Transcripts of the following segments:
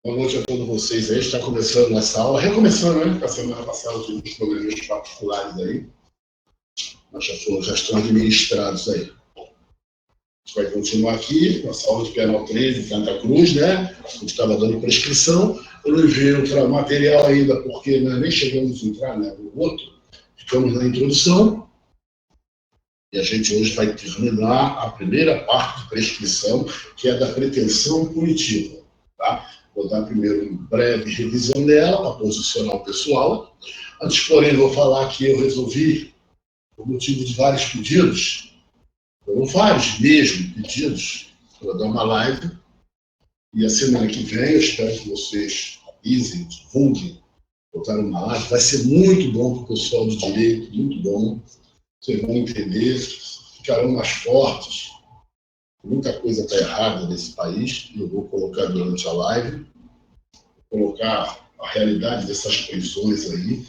Boa noite a todos vocês aí. Está começando essa aula, recomeçando, né? A semana passada tivemos problemas particulares aí, mas já estão administrados aí. A gente vai continuar aqui, nossa aula de penal 13, Santa Cruz, né? A gente estava dando prescrição. Eu não vi outro material ainda, porque nós nem chegamos a entrar, né, no outro. Ficamos na introdução. E a gente hoje vai terminar a primeira parte de prescrição, que é da pretensão punitiva. Tá? Vou dar primeiro uma breve revisão dela, para posicionar o pessoal. Antes, porém, vou falar que eu resolvi, por motivo de vários pedidos, foram vários mesmo pedidos, para dar uma live. E a semana que vem, eu espero que vocês avisem, divulguem, botaram uma live. Vai ser muito bom para o pessoal de direito, muito bom. Vocês vão entender, ficarão mais fortes. Muita coisa está errada nesse país, e eu vou colocar durante a live, vou colocar a realidade dessas prisões aí,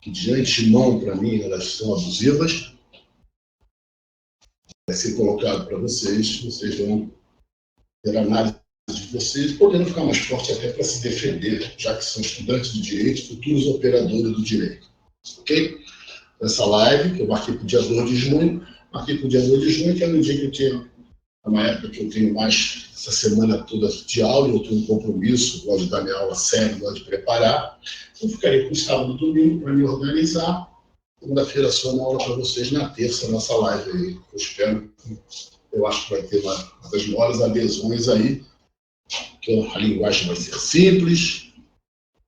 que de antemão, para mim, elas são abusivas. Vai ser colocado para vocês vão ter análise de vocês, podendo ficar mais fortes até para se defender, já que são estudantes de direito, futuros operadores do direito. Ok? Essa live, que eu marquei para o dia 2 de junho, que é no dia que eu tenho, é uma época que eu tenho mais, essa semana toda de aula, eu tenho um compromisso, gosto de dar minha aula séria, gosto de preparar. Eu ficarei com sábado e domingo para me organizar. Segunda-feira só uma aula para vocês, na terça, nossa live aí. Eu acho que vai ter uma das maiores adesões aí, que a linguagem vai ser simples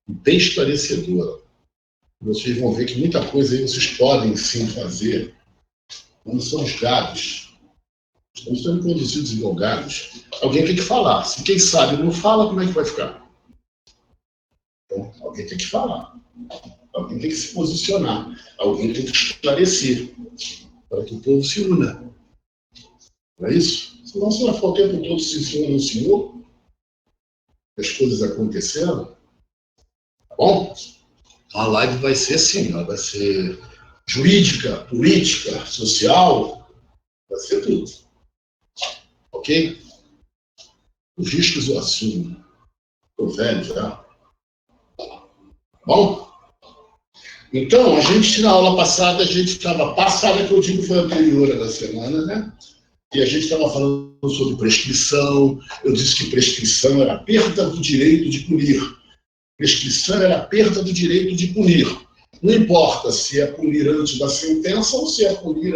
e bem esclarecedora. Vocês vão ver que muita coisa aí vocês podem sim fazer. Não são os gados. Estamos sendo conduzidos igual gados. Alguém tem que falar. Se quem sabe não fala, como é que vai ficar? Então, alguém tem que falar. Alguém tem que se posicionar. Alguém tem que esclarecer. Para que o povo se una. Não é isso? Senão você vai ficar o tempo todo se ensinando no Senhor. As coisas acontecendo. Tá bom? A live vai ser assim, ela vai ser jurídica, política, social, vai ser tudo. Ok? Os riscos eu assumo. Estou velho já. Bom? Então, a gente, na aula passada, que eu digo foi a anterior da semana, né? E a gente estava falando sobre prescrição. Eu disse que prescrição era a perda do direito de punir. Prescrição era a perda do direito de punir. Não importa se é punir antes da sentença ou se é punir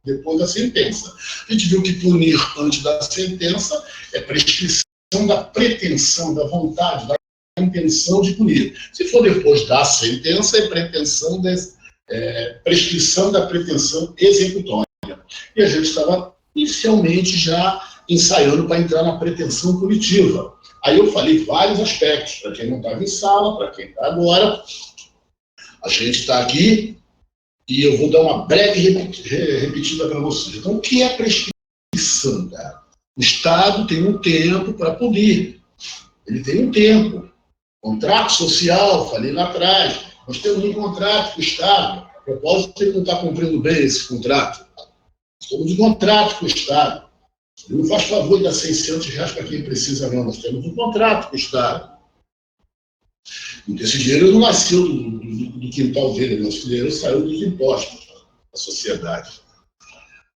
depois da sentença. A gente viu que punir antes da sentença é prescrição da pretensão, da vontade, da intenção de punir. Se for depois da sentença, é prescrição da pretensão executória. E a gente estava inicialmente já ensaiando para entrar na pretensão punitiva. Aí eu falei vários aspectos, para quem não estava em sala, para quem está agora. A gente está aqui e eu vou dar uma breve repetida para vocês. Então, o que é prescrição, cara? O Estado tem um tempo para punir. Ele tem um tempo. Contrato social, falei lá atrás. Nós temos um contrato com o Estado. A propósito, ele não está cumprindo bem esse contrato. Nós temos um contrato com o Estado. Ele não faz favor de dar R$600 para quem precisa, não. Nós temos um contrato com o Estado. Esse dinheiro não nasceu do quintal dele, esse dinheiro saiu dos impostos da sociedade.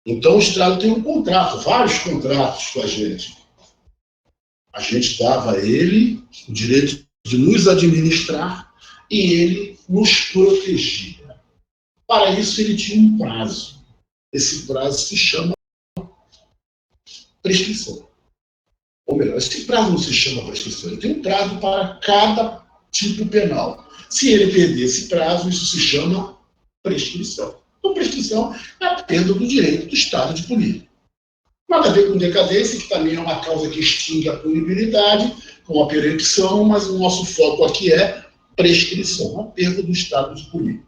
Então, o Estado tem um contrato, vários contratos com a gente. A gente dava a ele o direito de nos administrar e ele nos protegia. Para isso, ele tinha um prazo. Esse prazo se chama prescrição. Ou melhor, esse prazo não se chama prescrição, ele tem um prazo para cada tipo penal. Se ele perder esse prazo, isso se chama prescrição. Então, prescrição é a perda do direito do Estado de punir. Nada a ver com decadência, que também é uma causa que extingue a punibilidade, com a perempção, mas o nosso foco aqui é prescrição, a perda do Estado de punir.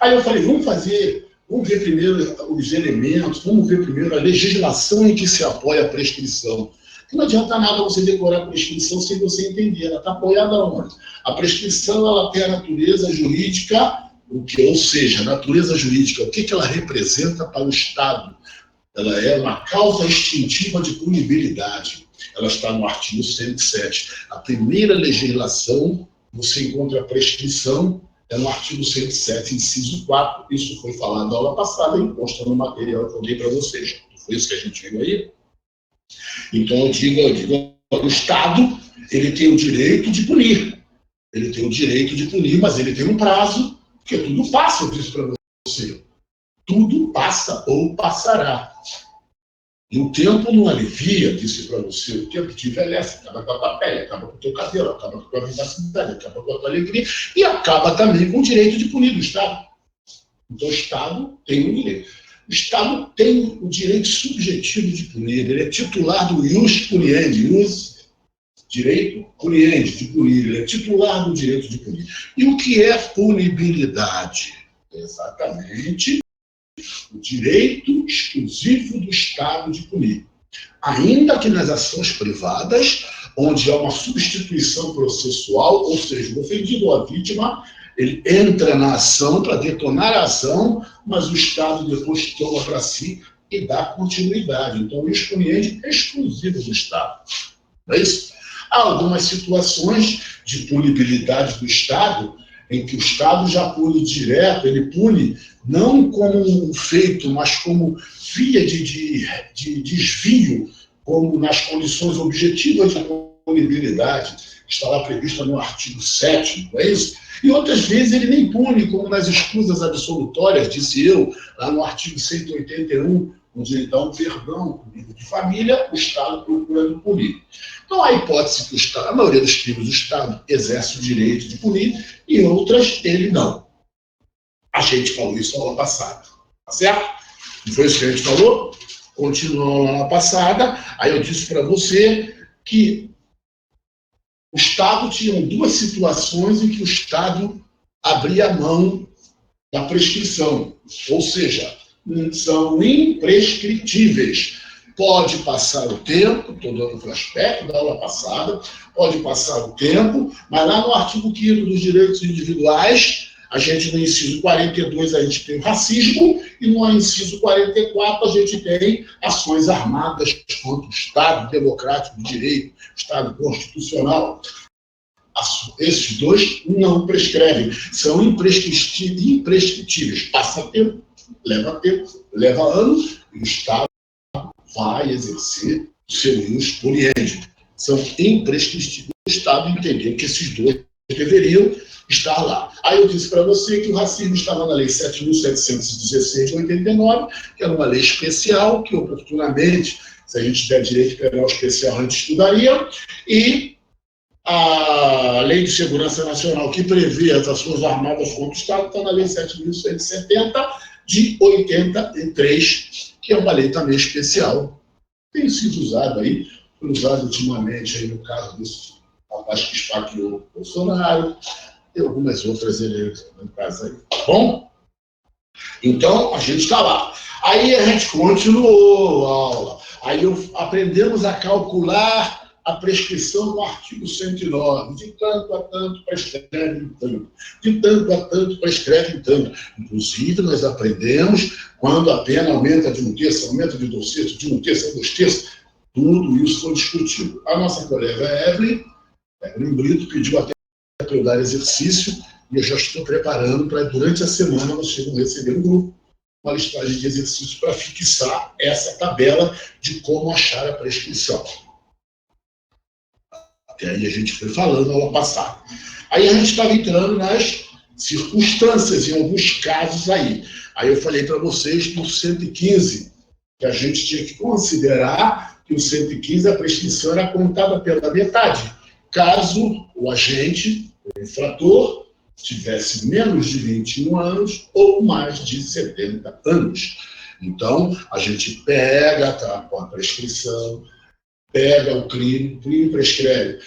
Aí eu falei, vamos ver primeiro os elementos, vamos ver primeiro a legislação em que se apoia a prescrição. Não adianta nada você decorar a prescrição sem você entender. Ela está apoiada onde? A prescrição ela tem a natureza jurídica, ou seja, a natureza jurídica, o que ela representa para o Estado? Ela é uma causa extintiva de punibilidade. ela está no artigo 107. A primeira legislação, você encontra a prescrição, é no artigo 107, inciso 4. Isso foi falado na aula passada e consta no material que eu dei para vocês. Foi isso que a gente viu aí? Então, eu digo, o Estado, ele tem o direito de punir. Ele tem o direito de punir, mas ele tem um prazo, porque tudo passa, eu disse para você. Tudo passa ou passará. E o tempo não alivia, disse para você, o tempo te envelhece, acaba com a tua pele, acaba com o teu cabelo, acaba com a tua vivacidade, acaba com a tua alegria, e acaba também com o direito de punir do Estado. Então, o Estado tem o direito. O Estado tem o direito subjetivo de punir, ele é titular do ius puniendi, direito puniendi, de punir, ele é titular do direito de punir. E o que é punibilidade? Exatamente o direito exclusivo do Estado de punir. Ainda que nas ações privadas, onde há uma substituição processual, ou seja, o ofendido ou a vítima, ele entra na ação para detonar a ação, mas o Estado depois toma para si e dá continuidade. Então, o expoente é exclusivo do Estado. Não é isso? Há algumas situações de punibilidade do Estado em que o Estado já pune direto, ele pune não como um feito, mas como via de desvio, como nas condições objetivas de punibilidade, que está lá prevista no artigo 7º, não é isso? E outras vezes ele nem pune, como nas escusas absolutórias, disse eu, lá no artigo 181, onde ele dá um perdão punido de família, o Estado procurando punir. Então, a hipótese que o Estado, a maioria dos crimes, o Estado exerce o direito de punir, e outras, ele não. A gente falou isso na aula passada, tá certo? Não foi isso que a gente falou? Continuou lá na passada, aí eu disse para você que o Estado tinha duas situações em que o Estado abria mão da prescrição, ou seja, são imprescritíveis. Pode passar o tempo, estou dando flashback da aula passada, pode passar o tempo, mas lá no artigo 5º dos direitos individuais, a gente no inciso 42 a gente tem o racismo, e no inciso 44 a gente tem ações armadas contra o Estado democrático de direito, Estado constitucional. Esses dois não prescrevem, são imprescritíveis. Passa tempo, leva anos, e o Estado vai exercer o seu ius puniendi. São imprescritíveis. O Estado entendeu que esses dois deveriam estar lá. Aí eu disse para você que o racismo estava na Lei 7.716 de 89, que era uma lei especial, que oportunamente, se a gente der direito penal especial, a gente estudaria, e a Lei de Segurança Nacional, que prevê as ações armadas contra o Estado, está na Lei 7.170 de 83, que é uma lei também especial. Tem sido usado aí, foi usado ultimamente aí no caso desse rapaz que esfaqueou o Bolsonaro, e algumas outras eleições no caso aí. Tá bom? Então, a gente está lá. Aí a gente continuou a aula. Aí aprendemos a calcular a prescrição no artigo 109. De tanto a tanto prescreve tanto. De tanto a tanto prescreve tanto. Inclusive, nós aprendemos quando a pena aumenta de 1/3, aumenta de 2/3, de 1/3 a 2/3. Tudo isso foi discutido. A nossa colega Evelyn Brito pediu até para eu dar exercício, e eu já estou preparando para, durante a semana, vocês vão receber no grupo uma listagem de exercícios para fixar essa tabela de como achar a prescrição. Até aí a gente foi falando na aula passada. Aí a gente estava entrando nas circunstâncias, em alguns casos aí. Aí eu falei para vocês que o 115, que a gente tinha que considerar que o 115, a prescrição era contada pela metade. Caso o agente, o infrator, tivesse menos de 21 anos ou mais de 70 anos. Então, a gente pega, tá, com a prescrição, pega o crime prescreve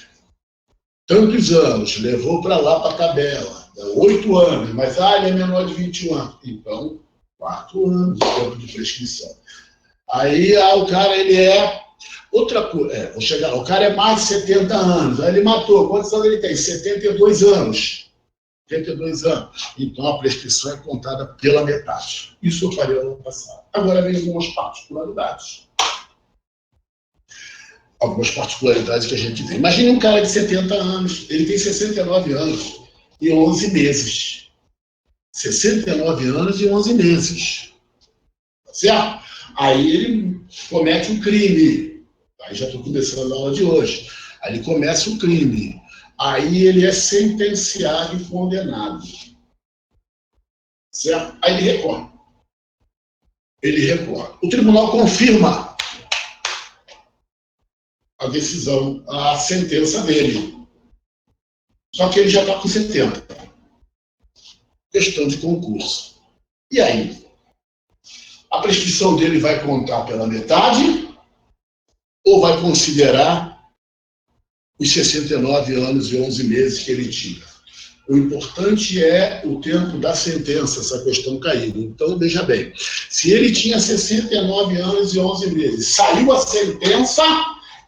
tantos anos, levou para lá para a tabela, 8 anos, mas ele é menor de 21 anos. Então, 4 anos de tempo de prescrição. Aí o cara, ele é outra coisa, vou chegar lá, o cara é mais de 70 anos, aí ele matou, quantos anos ele tem? 72 anos. 72 anos. Então a prescrição é contada pela metade. Isso eu falei no ano passado. Agora vem algumas particularidades. algumas particularidades que a gente vê. Imagine um cara de 70 anos, ele tem 69 anos e 11 meses. 69 anos e 11 meses. Tá certo? Aí ele comete um crime. Aí já estou começando a aula de hoje. Aí ele começa um crime. Aí ele é sentenciado e condenado. Certo? Aí ele recorre. Ele recorre. O tribunal confirma a decisão, a sentença dele. Só que ele já está com 70. Questão de concurso. E aí? A prescrição dele vai contar pela metade ou vai considerar os 69 anos e 11 meses que ele tinha? O importante é o tempo da sentença, essa questão caiu. Então, veja bem, se ele tinha 69 anos e 11 meses, saiu a sentença,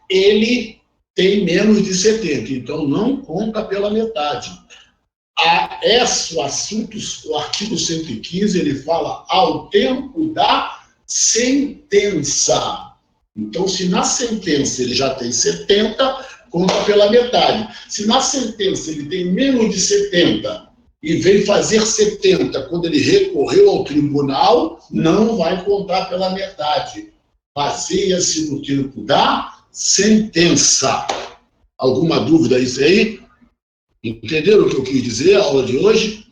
ele tem menos de 70, então não conta pela metade. O artigo 115, ele fala ao tempo da sentença. Então, se na sentença ele já tem 70, conta pela metade. Se na sentença ele tem menos de 70 e veio fazer 70 quando ele recorreu ao tribunal, não vai contar pela metade. Baseia-se no tempo da sentença. Alguma dúvida isso aí? Entenderam o que eu quis dizer, a aula de hoje?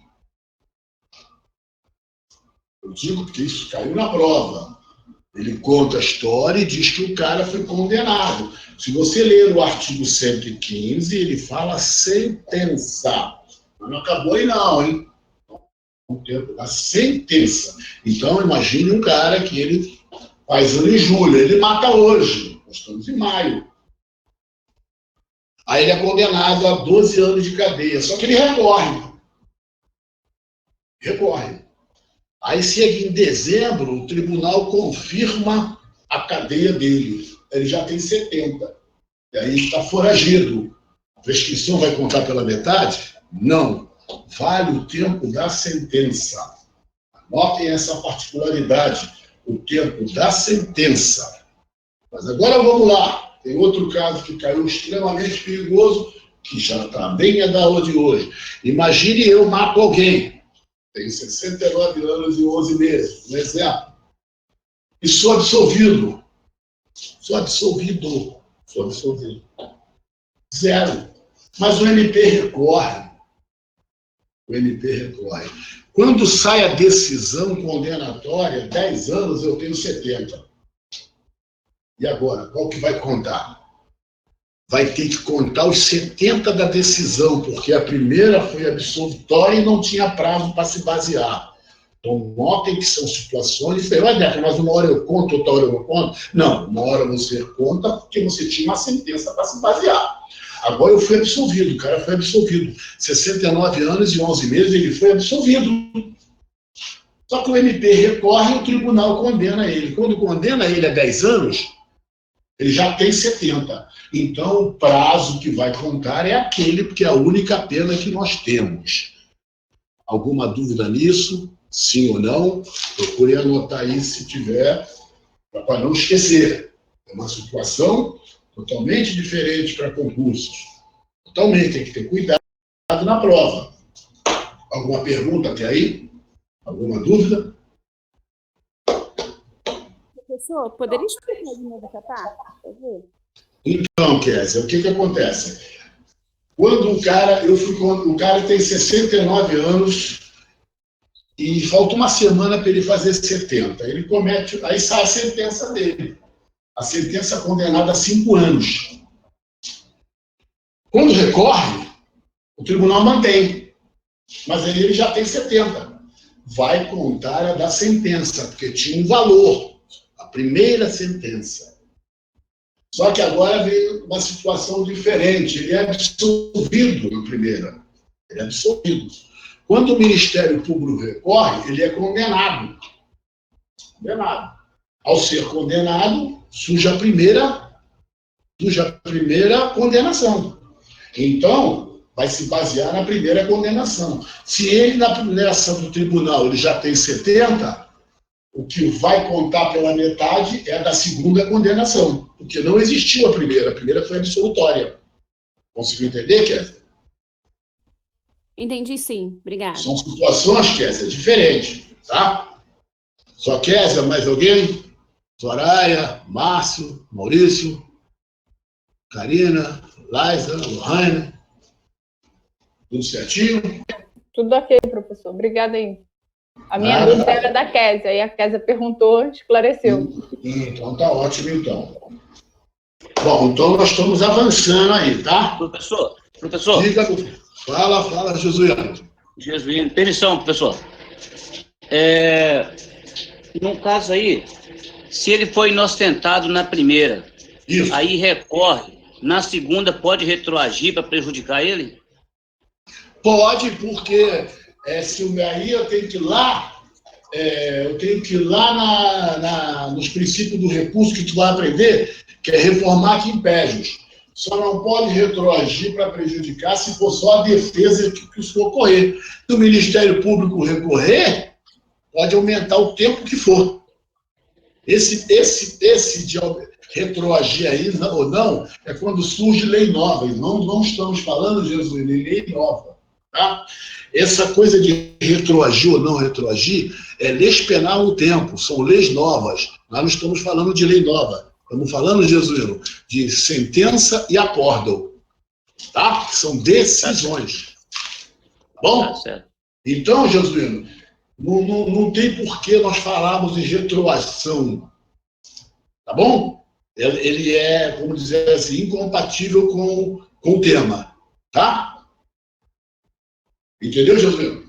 Eu digo porque isso caiu na prova. Ele conta a história e diz que o cara foi condenado. Se você ler o artigo 115, ele fala sentença. Mas não acabou aí não, hein? O tempo da sentença. Então, imagine um cara que ele faz ano em julho, ele mata hoje. Nós estamos em maio. Aí ele é condenado a 12 anos de cadeia. Só que ele recorre. Recorre. Aí chega em dezembro, o tribunal confirma a cadeia dele. Ele já tem 70. E aí está foragido. A prescrição vai contar pela metade? Não. Vale o tempo da sentença. Notem essa particularidade. O tempo da sentença. Mas agora vamos lá. Tem outro caso que caiu extremamente perigoso, que já também é da aula de hoje. Imagine eu mato alguém. Tenho 69 anos e 11 meses, um exemplo. E sou absolvido. Sou absolvido. Zero. Mas o MP recorre. O MP recorre. Quando sai a decisão condenatória, 10 anos eu tenho 70. E agora, qual que vai contar? Vai ter que contar os 70 da decisão, porque a primeira foi absolutória e não tinha prazo para se basear. Então, notem que são situações diferentes. Mas uma hora eu conto, outra hora eu não conto. Não, uma hora você conta porque você tinha uma sentença para se basear. Agora eu fui absolvido, o cara foi absolvido. 69 anos e 11 meses, ele foi absolvido. Só que o MP recorre e o tribunal condena ele. Quando condena ele a 10 anos, ele já tem 70. Então, o prazo que vai contar é aquele, porque é a única pena que nós temos. Alguma dúvida nisso? Sim ou não? Procure anotar aí se tiver, para não esquecer. É uma situação totalmente diferente para concursos. Totalmente, tem que ter cuidado na prova. Alguma pergunta até aí? Alguma dúvida? Professor, poderia explicar de novo essa parte? Então, Kézia, o que acontece? Quando o cara tem 69 anos e falta uma semana para ele fazer 70, ele comete, aí sai a sentença dele. A sentença condenada a 5 anos. Quando recorre, o tribunal mantém, mas aí ele já tem 70. Vai contar a da sentença, porque tinha um valor. A primeira sentença. Só que agora veio uma situação diferente. Ele é absolvido na primeira. Ele é absolvido. Quando o Ministério Público recorre, ele é condenado. Condenado. Ao ser condenado, surge a primeira condenação. Então, vai se basear na primeira condenação. Se ele, na primeira ação do tribunal, ele já tem 70, o que vai contar pela metade é da segunda condenação. Porque não existiu a primeira foi absolutória. Conseguiu entender, Kézia? Entendi, sim. Obrigada. São situações, Kézia, diferentes, tá? Só Kézia, mais alguém? Soraya, Márcio, Maurício, Karina, Laisa, Lohane. Tudo certinho? Tudo ok, professor. Obrigada aí. A minha Nada. dúvida era da Kézia, aí a Kézia perguntou, esclareceu. Então tá ótimo, então. Bom, então nós estamos avançando aí, tá? Professor, Diga, fala, Josué. Jesuíno, permissão, professor. No caso aí, se ele foi inocentado na primeira, Isso. aí recorre, na segunda pode retroagir para prejudicar ele? Pode, porque aí eu tenho que ir lá, nos princípios do recurso que tu vai aprender, que é reformar quimpégios. Só não pode retroagir para prejudicar se for só a defesa que isso ocorrer. Se o Ministério Público recorrer, pode aumentar o tempo que for. Esse de retroagir aí, ou não, é quando surge lei nova. E não estamos falando, Jesus, de lei nova. Tá? Essa coisa de retroagir ou não retroagir é leis penal no tempo, são leis novas. Nós não estamos falando de lei nova. Estamos falando, Jesuíno, de sentença e acórdão. Tá? São decisões. Tá bom? Tá certo. Então, Jesuíno, não tem por que nós falarmos em retroação. Tá bom? Ele é, como dizer assim, incompatível com o tema. Tá? Entendeu, Jesuíno?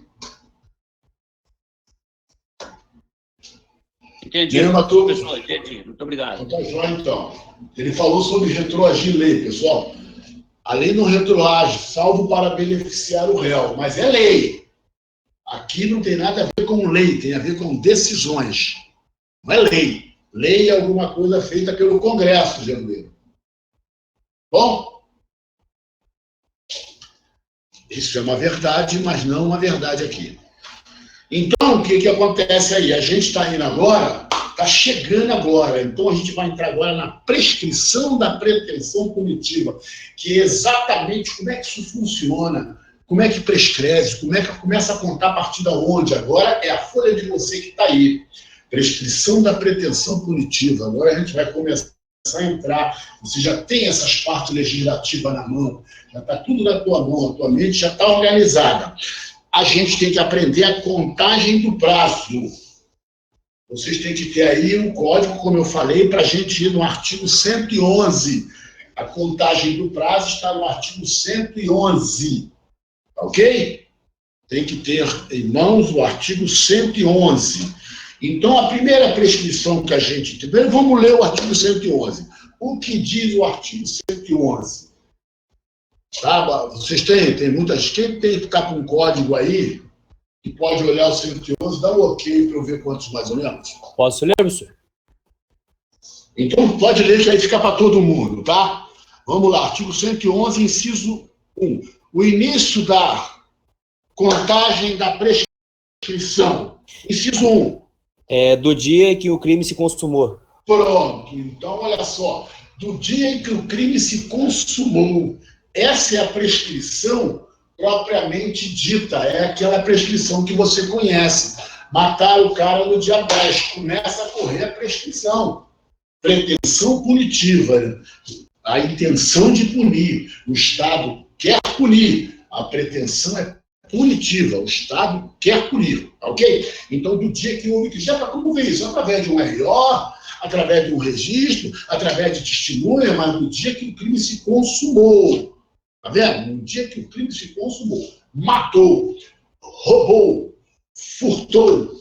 Entendi, professor, entendi. Muito obrigado. Então, tá jóia, então. Ele falou sobre retroagir lei, pessoal. A lei não retroage, salvo para beneficiar o réu, mas é lei. Aqui não tem nada a ver com lei, tem a ver com decisões. Não é lei. Lei é alguma coisa feita pelo Congresso, Janeiro. Bom? Isso é uma verdade, mas não uma verdade aqui. Então, o que acontece aí? A gente está indo agora, está chegando agora. Então, a gente vai entrar agora na prescrição da pretensão punitiva, que é exatamente como é que isso funciona, como é que prescreve, como é que começa a contar a partir de onde. Agora é a folha de você que está aí. Prescrição da pretensão punitiva. Agora a gente vai começar a entrar. Você já tem essas partes legislativas na mão, já está tudo na tua mão, a tua mente já está organizada. A gente tem que aprender a contagem do prazo. Vocês têm que ter aí um código, como eu falei, para a gente ir no artigo 111. A contagem do prazo está no artigo 111. Ok? Tem que ter em mãos o artigo 111. Então, a primeira prescrição que a gente tem... Primeiro, vamos ler o artigo 111. O que diz o artigo 111? Tá? Vocês têm muitas... Quem tem que ficar com um código aí, que pode olhar o 111, dá um ok para eu ver quantos mais ou menos. Posso ler, professor? Então, pode ler que aí fica para todo mundo, tá? Vamos lá, artigo 111, inciso 1. O início da contagem da prescrição. Inciso 1. Do dia que o crime se consumou. Pronto. Então, olha só. Do dia em que o crime se consumou. Essa é a prescrição propriamente dita. É aquela prescrição que você conhece. Matar o cara no dia 10. Começa a correr a prescrição. Pretensão punitiva. A intenção de punir. O Estado quer punir. A pretensão é punitiva, o Estado quer punir, ok? Então, do dia que houve, já para como ver isso? Através de um RO, através de um registro, através de testemunha, mas no dia que o crime se consumou, tá vendo? No dia que o crime se consumou, matou, roubou, furtou,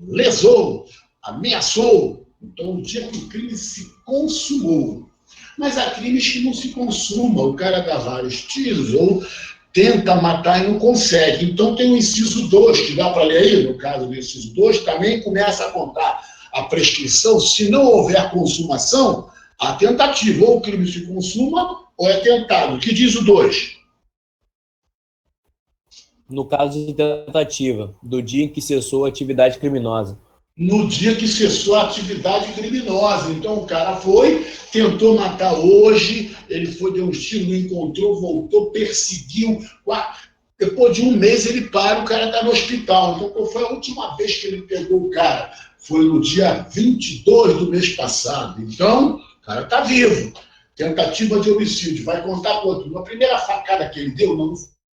lesou, ameaçou, então, no dia que o crime se consumou. Mas há crimes que não se consumam, o cara dá vários tiros ou tenta matar e não consegue. Então tem o inciso 2, que dá para ler aí, no caso do inciso 2, também começa a contar a prescrição, se não houver consumação, a tentativa, ou o crime se consuma, ou é tentado. O que diz o 2? No caso de tentativa, do dia em que cessou a atividade criminosa. no dia que cessou a atividade criminosa. Então o cara foi, tentou matar hoje, ele foi, deu um tiro, não encontrou, voltou, perseguiu. Depois de um mês ele para, o cara está no hospital. Então qual foi a última vez que ele pegou o cara? Foi no dia 22 do mês passado. Então o cara está vivo. Tentativa de homicídio. Vai contar quanto? Na primeira facada que ele deu, não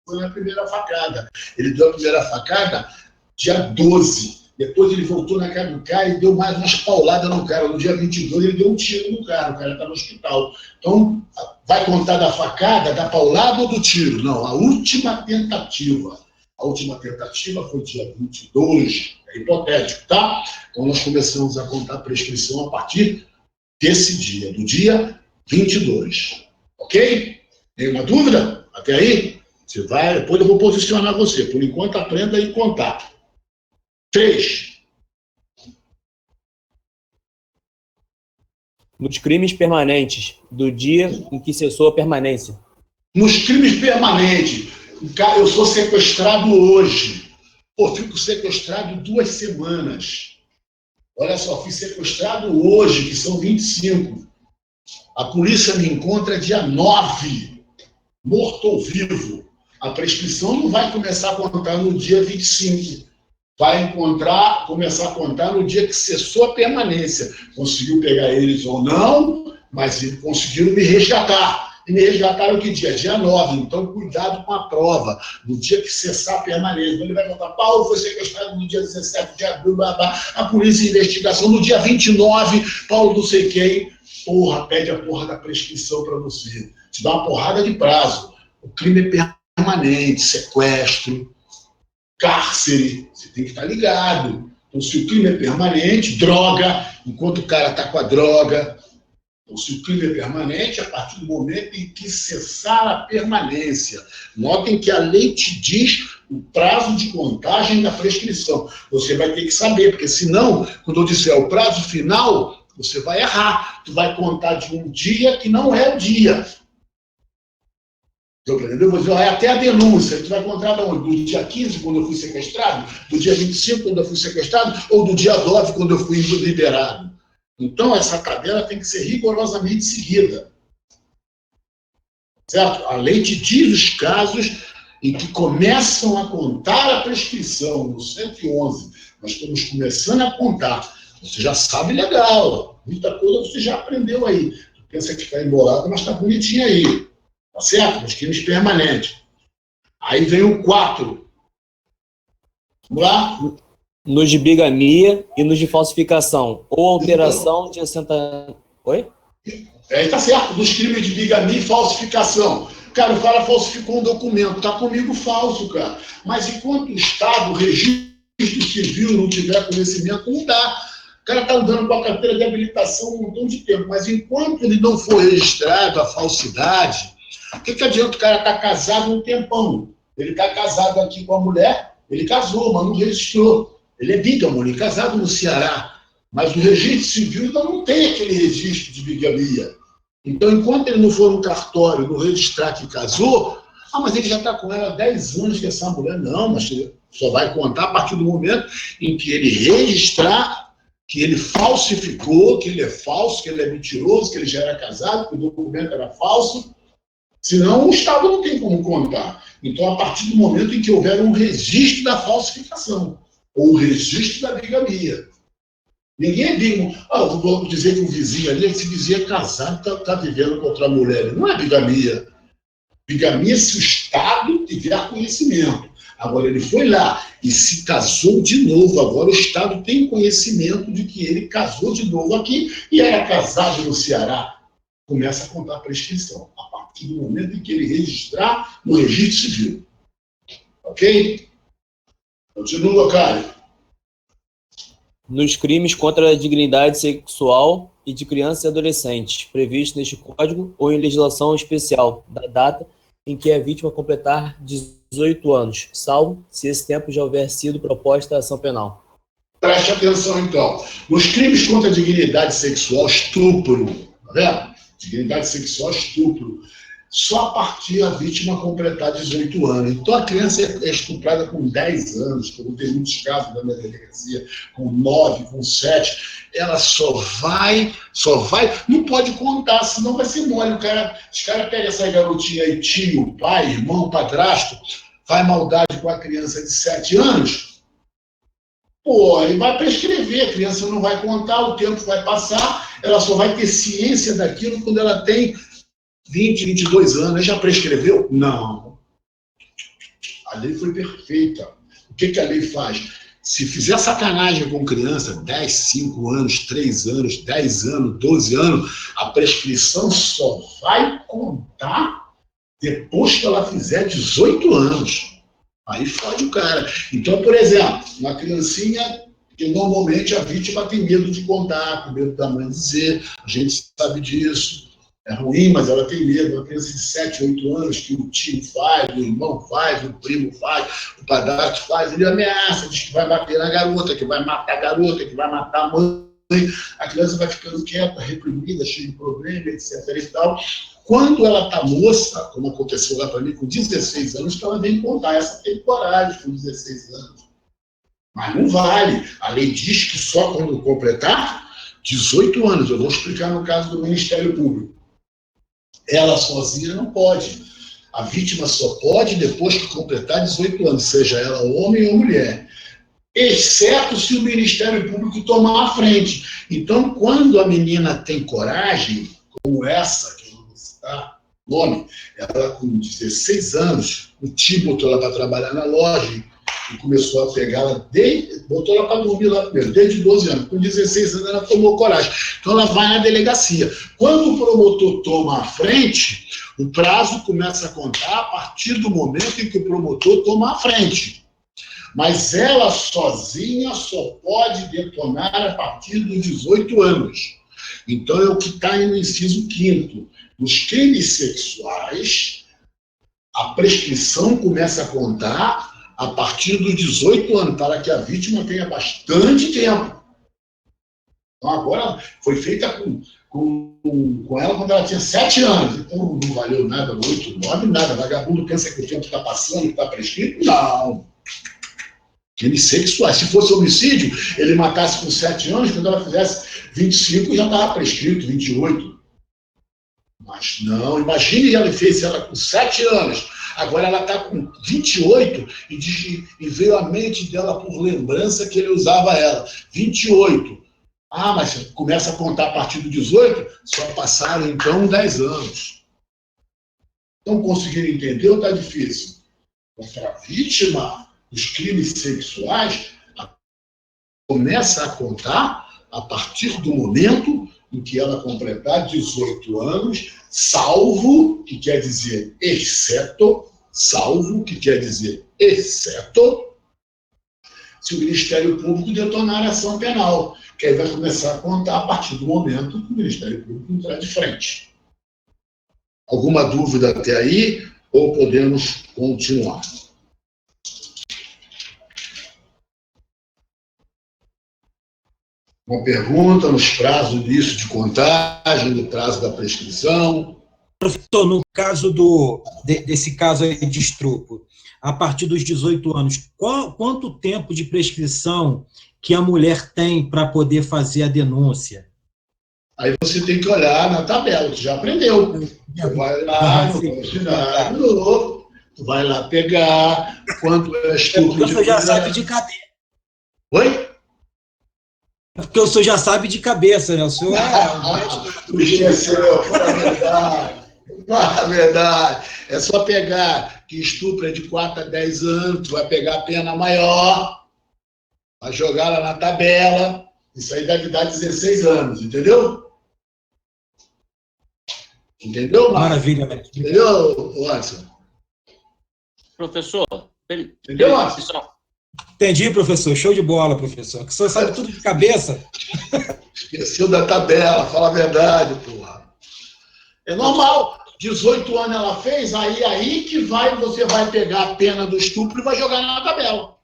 foi na primeira facada. Ele deu a primeira facada dia 12. Depois ele voltou na casa do cara e deu mais umas pauladas no cara. No dia 22 ele deu um tiro no cara. O cara está no hospital. Então, vai contar da facada, da paulada ou do tiro? Não, a última tentativa. A última tentativa foi dia 22. É hipotético, tá? Então, nós começamos a contar a prescrição a partir desse dia, do dia 22. Ok? Tem uma dúvida? Até aí? Você vai, depois eu vou posicionar você. Por enquanto, aprenda a contar. 3. Nos crimes permanentes, do dia em que cessou a permanência. Nos crimes permanentes, eu sou sequestrado hoje. Pô, fico sequestrado 2 semanas. Olha só, fui sequestrado hoje, que são 25. A polícia me encontra dia 9, morto ou vivo. A prescrição não vai começar a contar no dia 25. Vai começar a contar no dia que cessou a permanência. Conseguiu pegar eles ou não, mas eles conseguiram me resgatar. E me resgataram que dia? Dia 9. Então, cuidado com a prova. No dia que cessar a permanência. Ele vai contar, Paulo foi sequestrado no dia 17 de abril, a polícia de investigação. No dia 29, Paulo não sei quem. Porra, pede a porra da prescrição para você. Te dá uma porrada de prazo. O crime é permanente, sequestro, cárcere, você tem que estar ligado. Então, se o crime é permanente, droga, enquanto o cara está com a droga. Então, se o crime é permanente, a partir do momento em que cessar a permanência. Notem que a lei te diz o prazo de contagem da prescrição. Você vai ter que saber, porque senão, quando eu disser o prazo final, você vai errar. Tu vai contar de um dia que não é o dia. Eu vou dizer, até a denúncia, tu vai contar do dia 15, quando eu fui sequestrado, do dia 25, quando eu fui sequestrado, ou do dia 9, quando eu fui liberado. Então, essa tabela tem que ser rigorosamente seguida. Certo? A lei te diz os casos em que começam a contar a prescrição, no 111. Nós estamos começando a contar. Você já sabe legal, muita coisa você já aprendeu aí. Tu pensa que está embolado, mas está bonitinho aí. Tá certo? Os crimes permanentes. Aí vem o 4. Vamos lá? Nos de bigamia e nos de falsificação. Ou alteração de assentamento. Oi? Aí tá certo. Dos crimes de bigamia e falsificação. Cara, o cara falsificou um documento. Tá comigo falso, cara. Mas enquanto o Estado, o registro civil não tiver conhecimento, não dá. O cara está andando com a carteira de habilitação um montão de tempo. Mas enquanto ele não for registrado a falsidade, o que adianta o cara estar casado um tempão? Ele está casado aqui com a mulher, ele casou, mas não registrou. Ele é bígamo, ele é casado no Ceará. Mas no registro civil ainda não tem aquele registro de bigamia. Então, enquanto ele não for no cartório, não registrar que casou, mas ele já está com ela há 10 anos que essa mulher, não, mas só vai contar a partir do momento em que ele registrar que ele falsificou, que ele é falso, que ele é mentiroso, que ele já era casado, que o documento era falso. Senão, o Estado não tem como contar. Então, a partir do momento em que houver um registro da falsificação, ou um registro da bigamia. Ninguém é bígamo. Eu vou dizer que um vizinho ali, esse vizinho é casado, está vivendo com outra mulher. Não é bigamia. Bigamia é se o Estado tiver conhecimento. Agora, ele foi lá e se casou de novo. Agora, o Estado tem conhecimento de que ele casou de novo aqui e era casado no Ceará. Começa a contar a prescrição, a partir do momento em que ele registrar no registro civil. Ok? Continua, Caio. Nos crimes contra a dignidade sexual e de crianças e adolescentes, previstos neste Código ou em legislação especial, da data em que a vítima completar 18 anos, salvo se esse tempo já houver sido proposta a ação penal. Preste atenção, então. Nos crimes contra a dignidade sexual, estupro, tá vendo? Dignidade sexual, estupro. só a partir da vítima completar 18 anos. Então, a criança é estuprada com 10 anos, como tem muitos casos da minha delegacia, com 9, com 7, ela só vai, não pode contar, senão vai ser mole. Os caras pegam essa garotinha aí, tio, pai, irmão, padrasto, faz maldade com a criança de 7 anos, pô, aí vai prescrever, a criança não vai contar, o tempo vai passar, ela só vai ter ciência daquilo quando ela tem 20, 22 anos. Já prescreveu? Não. A lei foi perfeita. O que a lei faz? Se fizer sacanagem com criança, 10, 5 anos, 3 anos, 10 anos, 12 anos, a prescrição só vai contar depois que ela fizer 18 anos. Aí fode o cara. Então, por exemplo, uma criancinha que normalmente a vítima tem medo de contar, com medo da mãe dizer, a gente sabe disso. É ruim, mas ela tem medo. Uma criança de 7, 8 anos que o tio faz, o irmão faz, o primo faz, o padrasto faz, ele ameaça, diz que vai bater na garota, que vai matar a garota, que vai matar a mãe. A criança vai ficando quieta, reprimida, cheia de problema, etc. e tal. Quando ela está moça, como aconteceu lá para mim, com 16 anos, que ela vem contar. Essa tem coragem com 16 anos. Mas não vale. A lei diz que só quando completar 18 anos. Eu vou explicar no caso do Ministério Público. Ela sozinha não pode. A vítima só pode depois que completar 18 anos, seja ela homem ou mulher. Exceto se o Ministério Público tomar a frente. Então, quando a menina tem coragem, como essa, que eu não vou citar o nome, ela com 16 anos, o tio botou ela para trabalhar na loja e começou a pegá-la, botou ela para dormir lá primeiro, desde 12 anos. Com 16 anos ela tomou coragem. Então ela vai na delegacia. Quando o promotor toma a frente, o prazo começa a contar a partir do momento em que o promotor toma a frente. Mas ela sozinha só pode detonar a partir dos 18 anos. Então é o que está no inciso 5º. Nos crimes sexuais, a prescrição começa a contar a partir dos 18 anos, para que a vítima tenha bastante tempo. Então, agora, foi feita com ela quando ela tinha 7 anos. Então, não valeu nada, 8, 9, nada. Vagabundo pensa que o tempo está passando, que está prescrito? Não. Crimes sexuais. Se fosse homicídio, ele matasse com 7 anos, quando ela fizesse 25, já estava prescrito, 28. Mas não, imagine ele fez ela com 7 anos. Agora ela está com 28 e veio à mente dela por lembrança que ele usava ela. 28. Ah, mas começa a contar a partir do 18? Só passaram, então, 10 anos. Então, conseguiram entender ou está difícil? Para a vítima dos crimes sexuais, começa a contar a partir do momento em que ela completar 18 anos, salvo, que quer dizer exceto, se o Ministério Público detonar a ação penal, que aí vai começar a contar a partir do momento que o Ministério Público entrar de frente. Alguma dúvida até aí? Ou podemos continuar? Uma pergunta nos prazos disso de contagem, no prazo da prescrição. Professor, no caso desse caso aí de estupro, a partir dos 18 anos, quanto tempo de prescrição que a mulher tem para poder fazer a denúncia? Aí você tem que olhar na tabela, tu já aprendeu. Tu vai lá no questionário, tu vai lá pegar quanto é estupro de mulher. Já sabe de cabeça. Oi? Porque o senhor já sabe de cabeça, né? O senhor Tu esqueceu, fala a verdade. Fala a verdade. É só pegar que estupro é de 4 a 10 anos, tu vai pegar a pena maior, vai jogar lá na tabela, isso aí deve dar 16 anos, entendeu? Entendeu, Marcos? Maravilha. Entendeu, Watson? Professor, Entendeu, Watson? Entendi, professor. Show de bola, professor. Que o senhor sabe tudo de cabeça. Esqueceu da tabela, fala a verdade, porra. É normal. 18 anos ela fez, aí que você vai pegar a pena do estupro e vai jogar na tabela.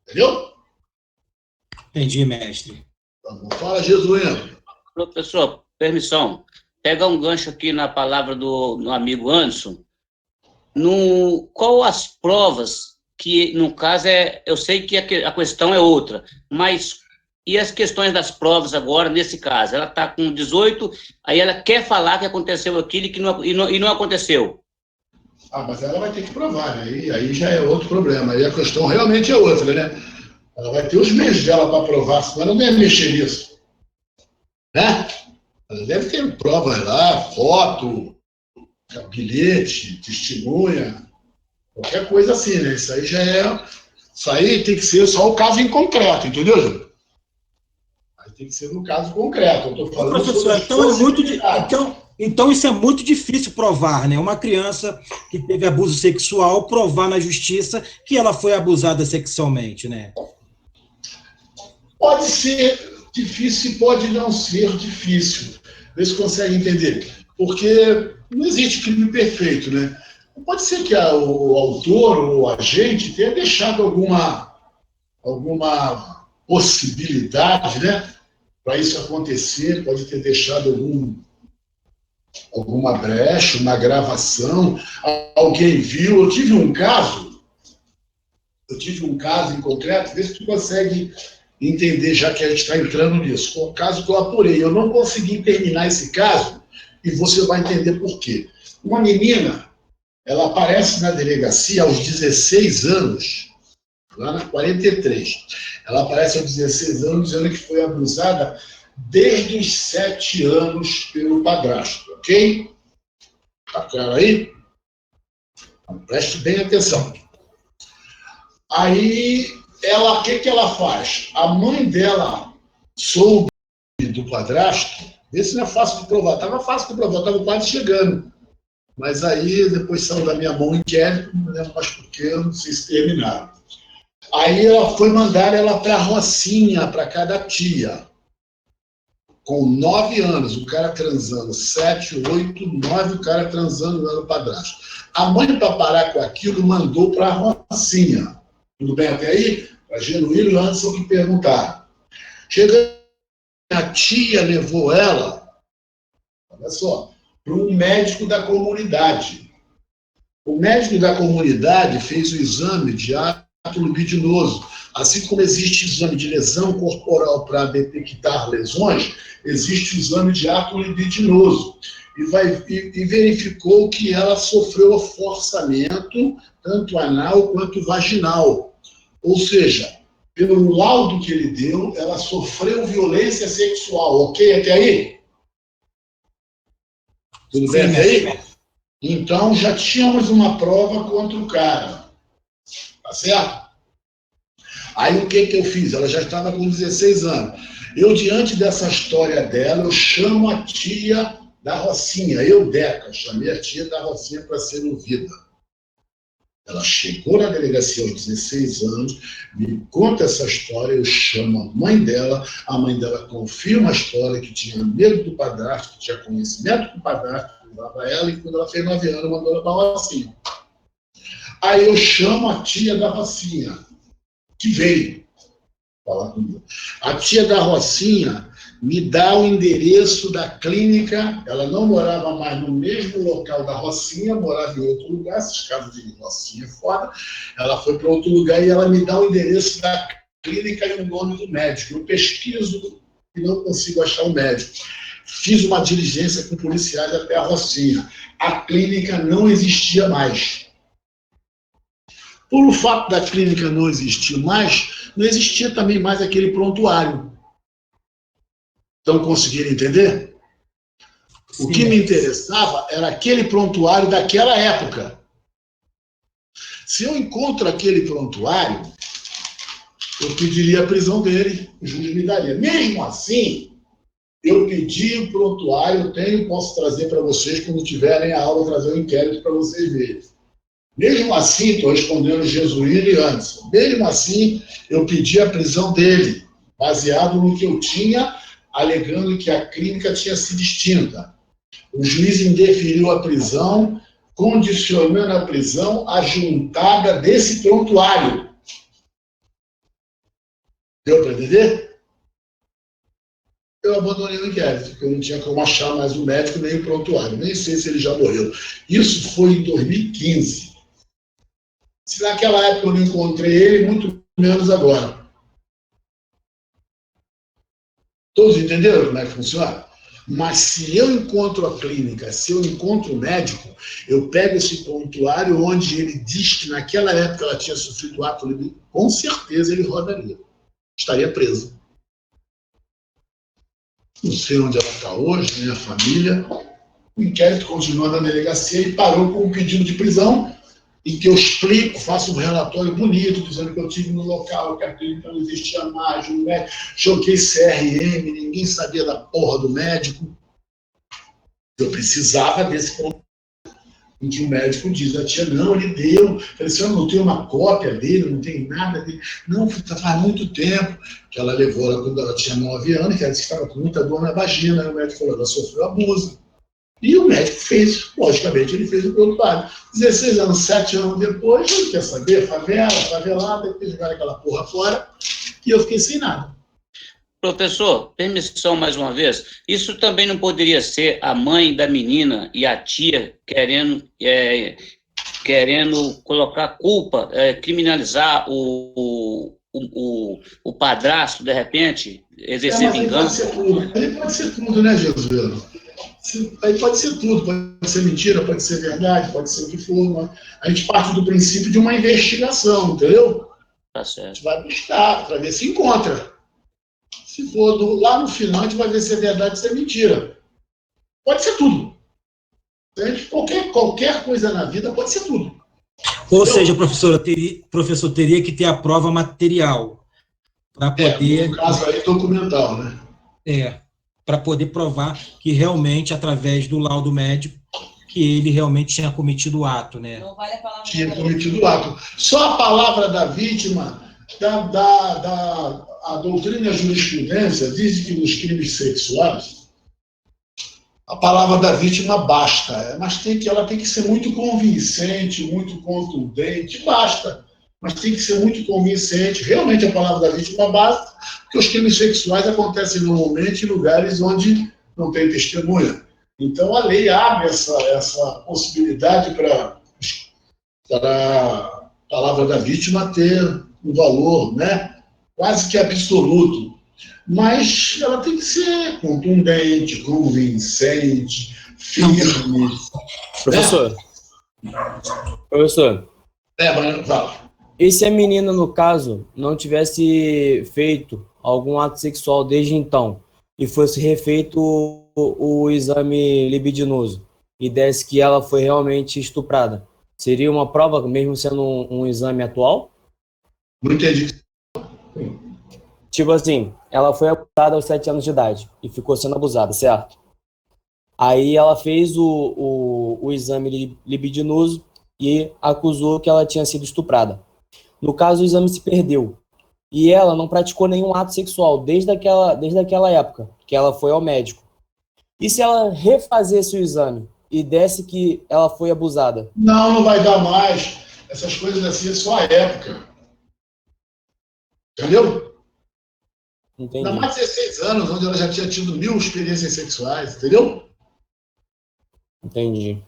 Entendeu? Entendi, mestre. Então, fala, Jesuíno. Professor, permissão. pegar um gancho aqui na palavra do amigo Anderson. Qual as provas que, no caso, eu sei que a questão é outra, mas e as questões das provas agora, nesse caso? Ela está com 18, aí ela quer falar que aconteceu aquilo e não aconteceu. Mas ela vai ter que provar, né? Aí já é outro problema. Aí a questão realmente é outra, né? Ela vai ter os meios dela para provar, senão ela não ia mexer nisso. Né? Ela deve ter provas lá, foto, bilhete, testemunha, qualquer coisa assim, né? Isso aí tem que ser só o caso em concreto, entendeu, Júlio? Aí tem que ser no caso concreto. Eu tô falando professor, então isso é muito difícil provar, né? Uma criança que teve abuso sexual provar na justiça que ela foi abusada sexualmente, né? Pode ser difícil e pode não ser difícil. Vê se consegue entender. Porque não existe crime perfeito, né? Pode ser que o autor ou o agente tenha deixado alguma possibilidade, né, para isso acontecer, pode ter deixado alguma brecha, uma gravação, alguém viu. Eu tive um caso em concreto, vê se tu consegue entender, já que a gente está entrando nisso. Foi um caso que eu apurei, eu não consegui terminar esse caso, e você vai entender por quê. Uma menina, ela aparece na delegacia aos 16 anos, lá na 43. Ela aparece aos 16 anos dizendo que foi abusada desde os 7 anos pelo padrasto, ok? Tá claro aí? Então, preste bem atenção. Aí, o que ela faz? A mãe dela soube do padrasto, esse não é fácil de provar. Estava fácil de provar, estava quase chegando. Mas aí, depois saiu da minha mão o inquérito, não lembro mais porquê, não sei se terminaram. Aí ela foi mandar ela para a Rocinha, para cada tia. Com 9 anos, o cara transando, 7, 8, 9, o cara transando lá no padrasto. A mãe, para parar com aquilo, mandou para a Rocinha. Tudo bem até aí? Para Genuíno e Anderson que perguntaram. Chegando, a tia levou ela, olha só, para um médico da comunidade. O médico da comunidade fez o exame de ato libidinoso. Assim como existe o exame de lesão corporal para detectar lesões, existe o exame de ato libidinoso. E verificou que ela sofreu forçamento, tanto anal quanto vaginal. Ou seja, pelo laudo que ele deu, ela sofreu violência sexual. Ok até aí? Tudo bem até aí? Então, já tínhamos uma prova contra o cara. Tá certo? Aí, o que eu fiz? Ela já estava com 16 anos. Eu, diante dessa história dela, eu chamo a tia da Rocinha. Eu, Deca, chamei a tia da Rocinha para ser ouvida. Ela chegou na delegacia aos 16 anos, me conta essa história, eu chamo a mãe dela confirma a história, que tinha medo do padrasto, que tinha conhecimento do padrasto, que levava ela, e quando ela fez 9 anos, mandou ela para a Rocinha. Aí eu chamo a tia da Rocinha, que veio falar comigo. A tia da Rocinha me dá o endereço da clínica. Ela não morava mais no mesmo local da Rocinha, morava em outro lugar. Esses casos de Rocinha é foda. Ela foi para outro lugar e ela me dá o endereço da clínica e o nome do médico. Eu pesquiso e não consigo achar o médico. Fiz uma diligência com policiais até a Rocinha. A clínica não existia mais. Por o fato da clínica não existir mais, não existia também mais aquele prontuário. Estão conseguindo entender? Sim. O que me interessava era aquele prontuário daquela época. Se eu encontro aquele prontuário, eu pediria a prisão dele, o juiz me daria. Mesmo assim, eu pedi o prontuário, posso trazer para vocês, quando tiverem a aula, trazer o inquérito para vocês verem. Mesmo assim, estou respondendo Jesuíno e Anderson, mesmo assim, eu pedi a prisão dele, baseado no que eu tinha, alegando que a clínica tinha sido extinta. O juiz indeferiu a prisão, condicionando a prisão à juntada desse prontuário. Deu para entender? eu abandonei o inquérito, porque eu não tinha como achar mais o médico nem o prontuário. Nem sei se ele já morreu. Isso foi em 2015. Se naquela época eu não encontrei ele, muito menos agora. Todos entenderam como é que funciona? Mas se eu encontro a clínica, se eu encontro o médico, eu pego esse prontuário onde ele diz que naquela época ela tinha sofrido ato livre, com certeza ele rodaria. Estaria preso. Não sei onde ela está hoje, nem a família. O inquérito continua na delegacia e parou com um pedido de prisão, em que eu explico, faço um relatório bonito, dizendo que eu estive no local, que a clínica não existia mais, o médico, joguei CRM, ninguém sabia da porra do médico. Eu precisava desse ponto em que o médico diz, a tia, não, ele deu. Eu falei assim, eu não tenho uma cópia dele, não tem nada dele. Não, faz muito tempo que ela levou ela quando ela tinha 9 anos, que ela disse que estava com muita dor na vagina, o médico falou, ela sofreu abuso. E o médico fez, logicamente, ele fez o prontuário. 16 anos, 7 anos depois, ele quer saber, favela, favelada, depois jogaram aquela porra fora, e eu fiquei sem nada. Professor, permissão mais uma vez, isso também não poderia ser a mãe da menina e a tia querendo colocar culpa, criminalizar o padrasto, de repente, exercer vingança? Aí pode ser tudo, né, Jesus? Aí pode ser tudo, pode ser mentira, pode ser verdade, pode ser o que for. A gente parte do princípio de uma investigação, entendeu? Tá certo. A gente vai buscar para ver se encontra. Se for lá no final, a gente vai ver se é verdade ou se é mentira. Pode ser tudo. Qualquer coisa na vida pode ser tudo. Ou seja, professor, teria que ter a prova material para poder... no caso aí, documental, né? Para poder provar que realmente, através do laudo médico, que ele realmente tinha cometido o ato, né? Não vale a palavra. Tinha cometido o ato. Só a palavra da vítima, a doutrina e a jurisprudência diz que nos crimes sexuais, a palavra da vítima basta, mas ela tem que ser muito convincente, muito contundente, basta. Mas tem que ser muito convincente. Realmente a palavra da vítima basta, porque os crimes sexuais acontecem normalmente em lugares onde não tem testemunha. Então a lei abre essa possibilidade para a palavra da vítima ter um valor, né, quase que absoluto. Mas ela tem que ser contundente, convincente, firme. Professor. Professor. Mas fala. E se a menina, no caso, não tivesse feito algum ato sexual desde então e fosse refeito o exame libidinoso e desse que ela foi realmente estuprada, seria uma prova, mesmo sendo um exame atual? Não entendi. Tipo assim, ela foi abusada aos 7 anos de idade e ficou sendo abusada, certo? Aí ela fez o exame libidinoso e acusou que ela tinha sido estuprada. No caso, o exame se perdeu. E ela não praticou nenhum ato sexual desde aquela época que ela foi ao médico. E se ela refazesse o exame e desse que ela foi abusada? Não vai dar mais. Essas coisas assim é só a época. Entendeu? Entendi. Ainda mais 16 anos, onde ela já tinha tido 1000 experiências sexuais, entendeu? Entendi.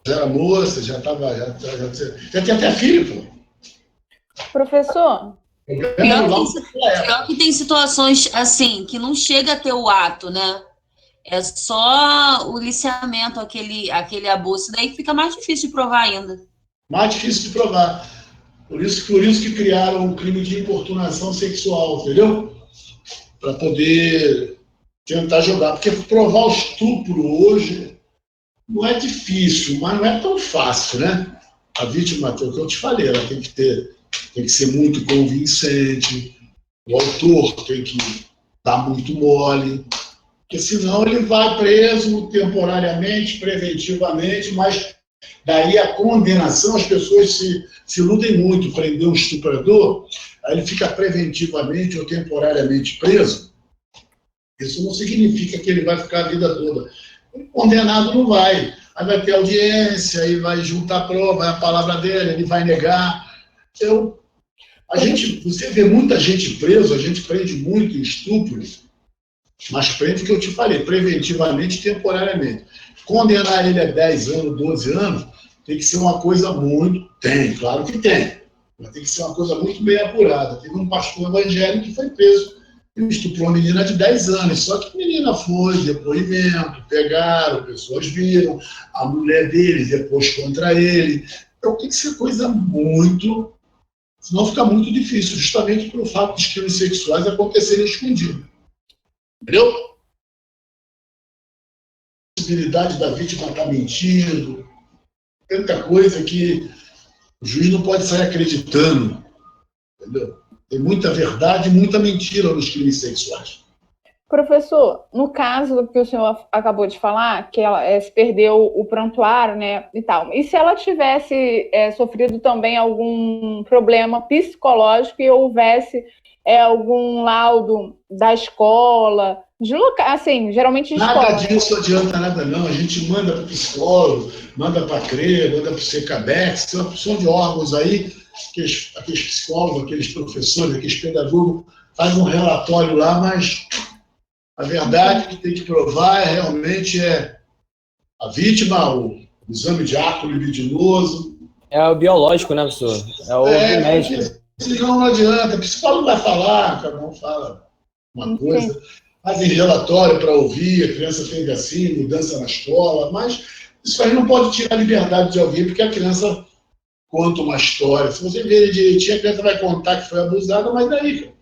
Já era moça, já tinha até filho, pô. Professor, Pior que tem situações assim, que não chega a ter o ato, né? É só o liciamento, aquele abuso, daí fica mais difícil de provar ainda. Mais difícil de provar. Por isso que criaram o crime de importunação sexual, entendeu? Para poder tentar jogar. Porque provar o estupro hoje não é difícil, mas não é tão fácil, né? A vítima, é o que eu te falei, ela tem que ser muito convincente, o autor tem que dar muito mole, porque senão ele vai preso temporariamente, preventivamente, mas daí a condenação, as pessoas se iludem muito, prender um estuprador, aí ele fica preventivamente ou temporariamente preso, isso não significa que ele vai ficar a vida toda. O condenado não vai. Aí vai ter audiência, aí vai juntar prova, é a palavra dele, ele vai negar. Você vê muita gente presa, a gente prende muito em estupro, Mas prende o que eu te falei, preventivamente e temporariamente. Condenar ele a 10 anos, 12 anos, tem que ser uma coisa muito... Tem, claro que tem. Mas tem que ser uma coisa muito bem apurada. Teve um pastor evangélico que foi preso. Ele estuprou uma menina de 10 anos. Só que a menina foi, depoimento, pegaram, pessoas viram, a mulher dele depois contra ele. Então tem que ser coisa muito... Senão fica muito difícil, justamente pelo fato de crimes sexuais acontecerem escondidos. Entendeu? A possibilidade da vítima estar mentindo, tanta coisa que o juiz não pode sair acreditando. Entendeu? Tem muita verdade e muita mentira nos crimes sexuais. Professor, no caso que o senhor acabou de falar, que ela se perdeu o prontuário, né, e tal, e se ela tivesse sofrido também algum problema psicológico e houvesse algum laudo da escola, assim, geralmente de escola. Nada disso adianta nada, não. A gente manda para o psicólogo, manda para a CRE, manda para o CECABEX, tem uma opção de órgãos aí, aqueles psicólogos, aqueles professores, aqueles pedagogos, fazem um relatório lá, mas a verdade que tem que provar realmente a vítima, o exame de ato libidinoso. É o biológico, né, professor? É o médico. Não adianta, o psicólogo vai falar, cada um fala uma coisa, fazem relatório para ouvir, a criança teve assim, mudança na escola, mas isso aí não pode tirar a liberdade de alguém, porque a criança conta uma história. Se você ver direitinho, a criança vai contar que foi abusada, mas daí, cara?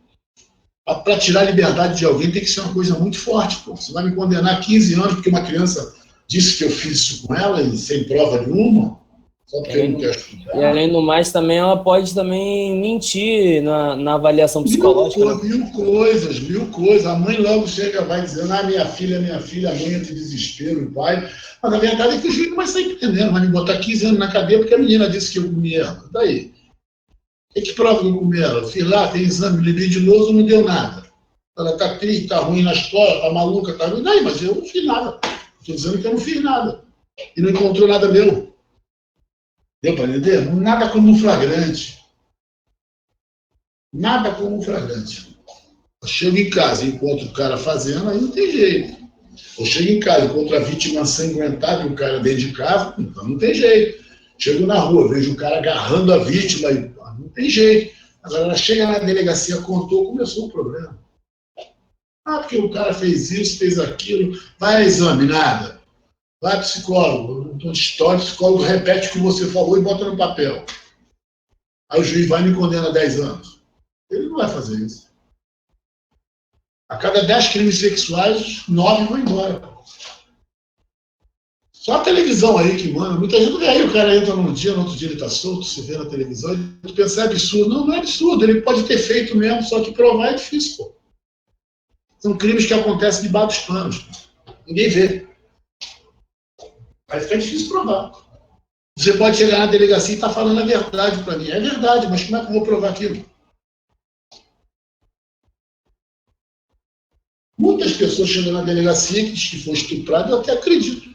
Para tirar a liberdade de alguém tem que ser uma coisa muito forte. Pô. Você vai me condenar a 15 anos porque uma criança disse que eu fiz isso com ela e sem prova nenhuma? Só porque eu não quero estudar. E além do mais, também ela pode também mentir na avaliação psicológica. Mil coisas. A mãe logo chega, vai dizendo, minha filha, a mãe entra em desespero, o pai. Mas a verdade é que o juiz não vai sair entendendo, vai me botar 15 anos na cadeia porque a menina disse que eu comi ela. Daí? O que prova que eu comi ela? Eu fiz lá, tem exame libidinoso, não deu nada. Ela tá triste, tá ruim na escola, tá maluca, tá ruim. Daí, mas eu não fiz nada. Estou dizendo que eu não fiz nada. E não encontrou nada meu. Deu para entender? Nada como um flagrante. Nada como um flagrante. Eu chego em casa e encontro o cara fazendo, aí não tem jeito. Eu chego em casa e encontro a vítima ensanguentada e o cara dentro de casa, então não tem jeito. Chego na rua, vejo o cara agarrando a vítima e não tem jeito. Agora ela chega na delegacia, contou, começou o problema. Porque o cara fez isso, fez aquilo, vai a exame, nada. Vai psicólogo, não história, o psicólogo repete o que você falou e bota no papel. Aí o juiz vai e me condena a 10 anos. Ele não vai fazer isso. A cada 10 crimes sexuais, 9 vão embora. Só a televisão aí que manda. Muita gente vê aí, o cara entra num dia, no outro dia ele está solto, se vê na televisão, e tu pensa, é absurdo. Não, não é absurdo, ele pode ter feito mesmo, só que provar é difícil, pô. São crimes que acontecem debaixo dos panos. Ninguém vê. Aí fica difícil provar. Você pode chegar na delegacia e estar falando a verdade para mim. É verdade, mas como é que eu vou provar aquilo? Muitas pessoas chegam na delegacia que diz que foi estuprado, eu até acredito.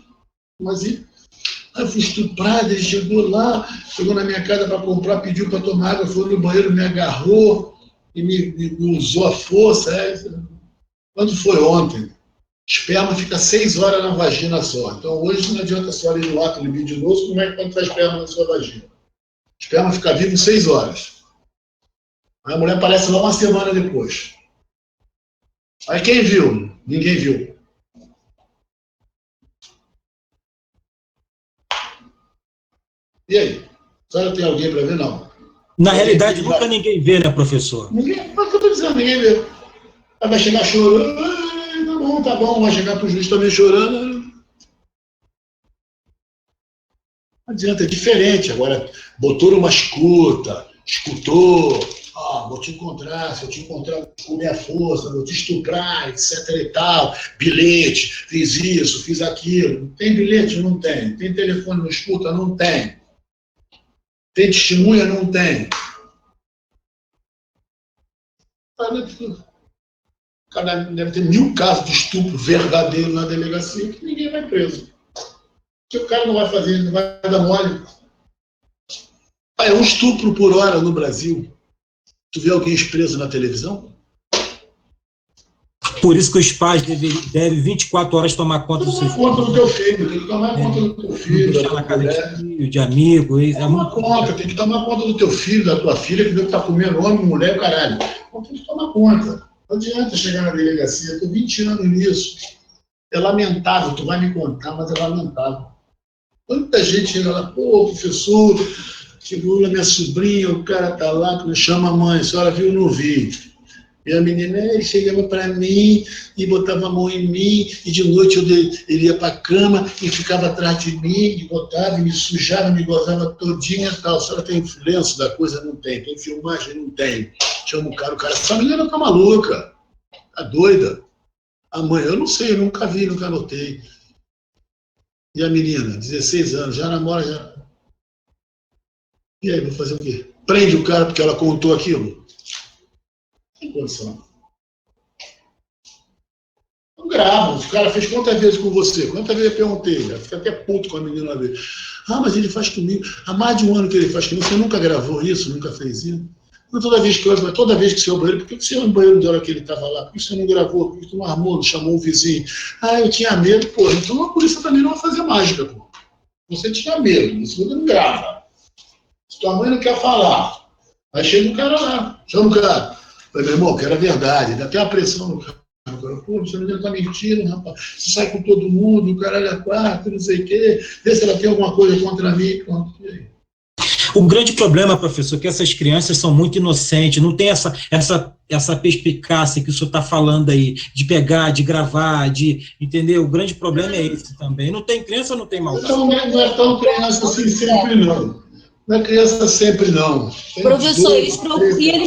Mas eu fui estuprado, ele chegou lá, chegou na minha casa para comprar, pediu para tomar água, foi no banheiro, me agarrou e me usou a força. Quando foi ontem? Esperma fica 6 horas na vagina só. Então hoje não adianta só ir no ato libidinoso, como é que quando faz esperma na sua vagina? Esperma fica vivo 6 horas. Aí a mulher aparece lá uma semana depois. Aí quem viu? Ninguém viu. E aí? A senhora tem alguém para ver? Não. Na realidade, nunca ninguém vê, né, professor? Ninguém, mas o que eu estou dizendo, ninguém vê. Aí vai chegar chorando, tá bom, vai chegar para o juiz também chorando. Não adianta, é diferente. Agora, botou uma escuta, escutou, vou te encontrar, se eu te encontrar, vou comer a força, vou te estuprar, etc e tal, bilhete, fiz isso, fiz aquilo. Tem bilhete? Não tem. Tem telefone, não escuta? Não tem. Tem testemunha? Não tem. Deve ter 1000 casos de estupro verdadeiro na delegacia que ninguém vai preso. Porque o cara não vai fazer, não vai dar mole. É um estupro por hora no Brasil. Tu vê alguém preso na televisão? Por isso que os pais devem 24 horas tomar conta do seu filho. Tomar conta do teu filho, tem que tomar conta do teu filho. Deixar na casa de filho, de amigo. Tem que tomar conta do teu filho, da tua filha, que deve estar comendo homem, mulher, caralho. Então tem que tomar conta. Não adianta chegar na delegacia, estou 20 anos nisso. É lamentável, tu vai me contar, mas é lamentável. Quanta gente chega lá, pô, professor, chegou lá minha sobrinha, o cara tá lá, me chama a mãe, a senhora viu? Não vi. E a menina, ele chegava para mim e botava a mão em mim, e de noite ele ia para a cama e ficava atrás de mim, e botava, e me sujava, me gozava todinha e tal. A senhora tem influência da coisa? Não tem. Tem filmagem? Não tem. Chama o cara, essa menina tá maluca, tá doida. A mãe, eu não sei, eu nunca vi, nunca anotei. E a menina, 16 anos, já namora, já... E aí, vou fazer o quê? Prende o cara porque ela contou aquilo? Tem condição. Não grava. O cara fez quantas vezes com você? Quantas vezes eu perguntei? Fica até puto com a menina dele. Ah, mas ele faz comigo. Há mais de um ano que ele faz comigo. Você nunca gravou isso? Nunca fez isso? Toda vez que você ia ao banheiro, por que você ia no banheiro da hora que ele estava lá? Por que você não gravou? Por que você não armou, não chamou o vizinho? Ah, eu tinha medo. Pô, então a polícia também não vai fazer mágica, pô. Você tinha medo, você não grava. Se tua mãe não quer falar, aí chega o cara lá, chama o cara. Falei, meu irmão, que era verdade, dá até uma pressão no cara. Pô, você não está mentindo, rapaz. Você sai com todo mundo, o caralho é quatro, não sei o quê. Vê se ela tem alguma coisa contra mim. Pronto, e aí? O grande problema, professor, é que essas crianças são muito inocentes, não tem essa perspicácia que o senhor está falando aí, de pegar, de gravar, entendeu? O grande problema é esse também. Não tem criança, não tem maldade. Então, não é tão criança assim sempre, não. Não é criança sempre, não. Tem professor, eles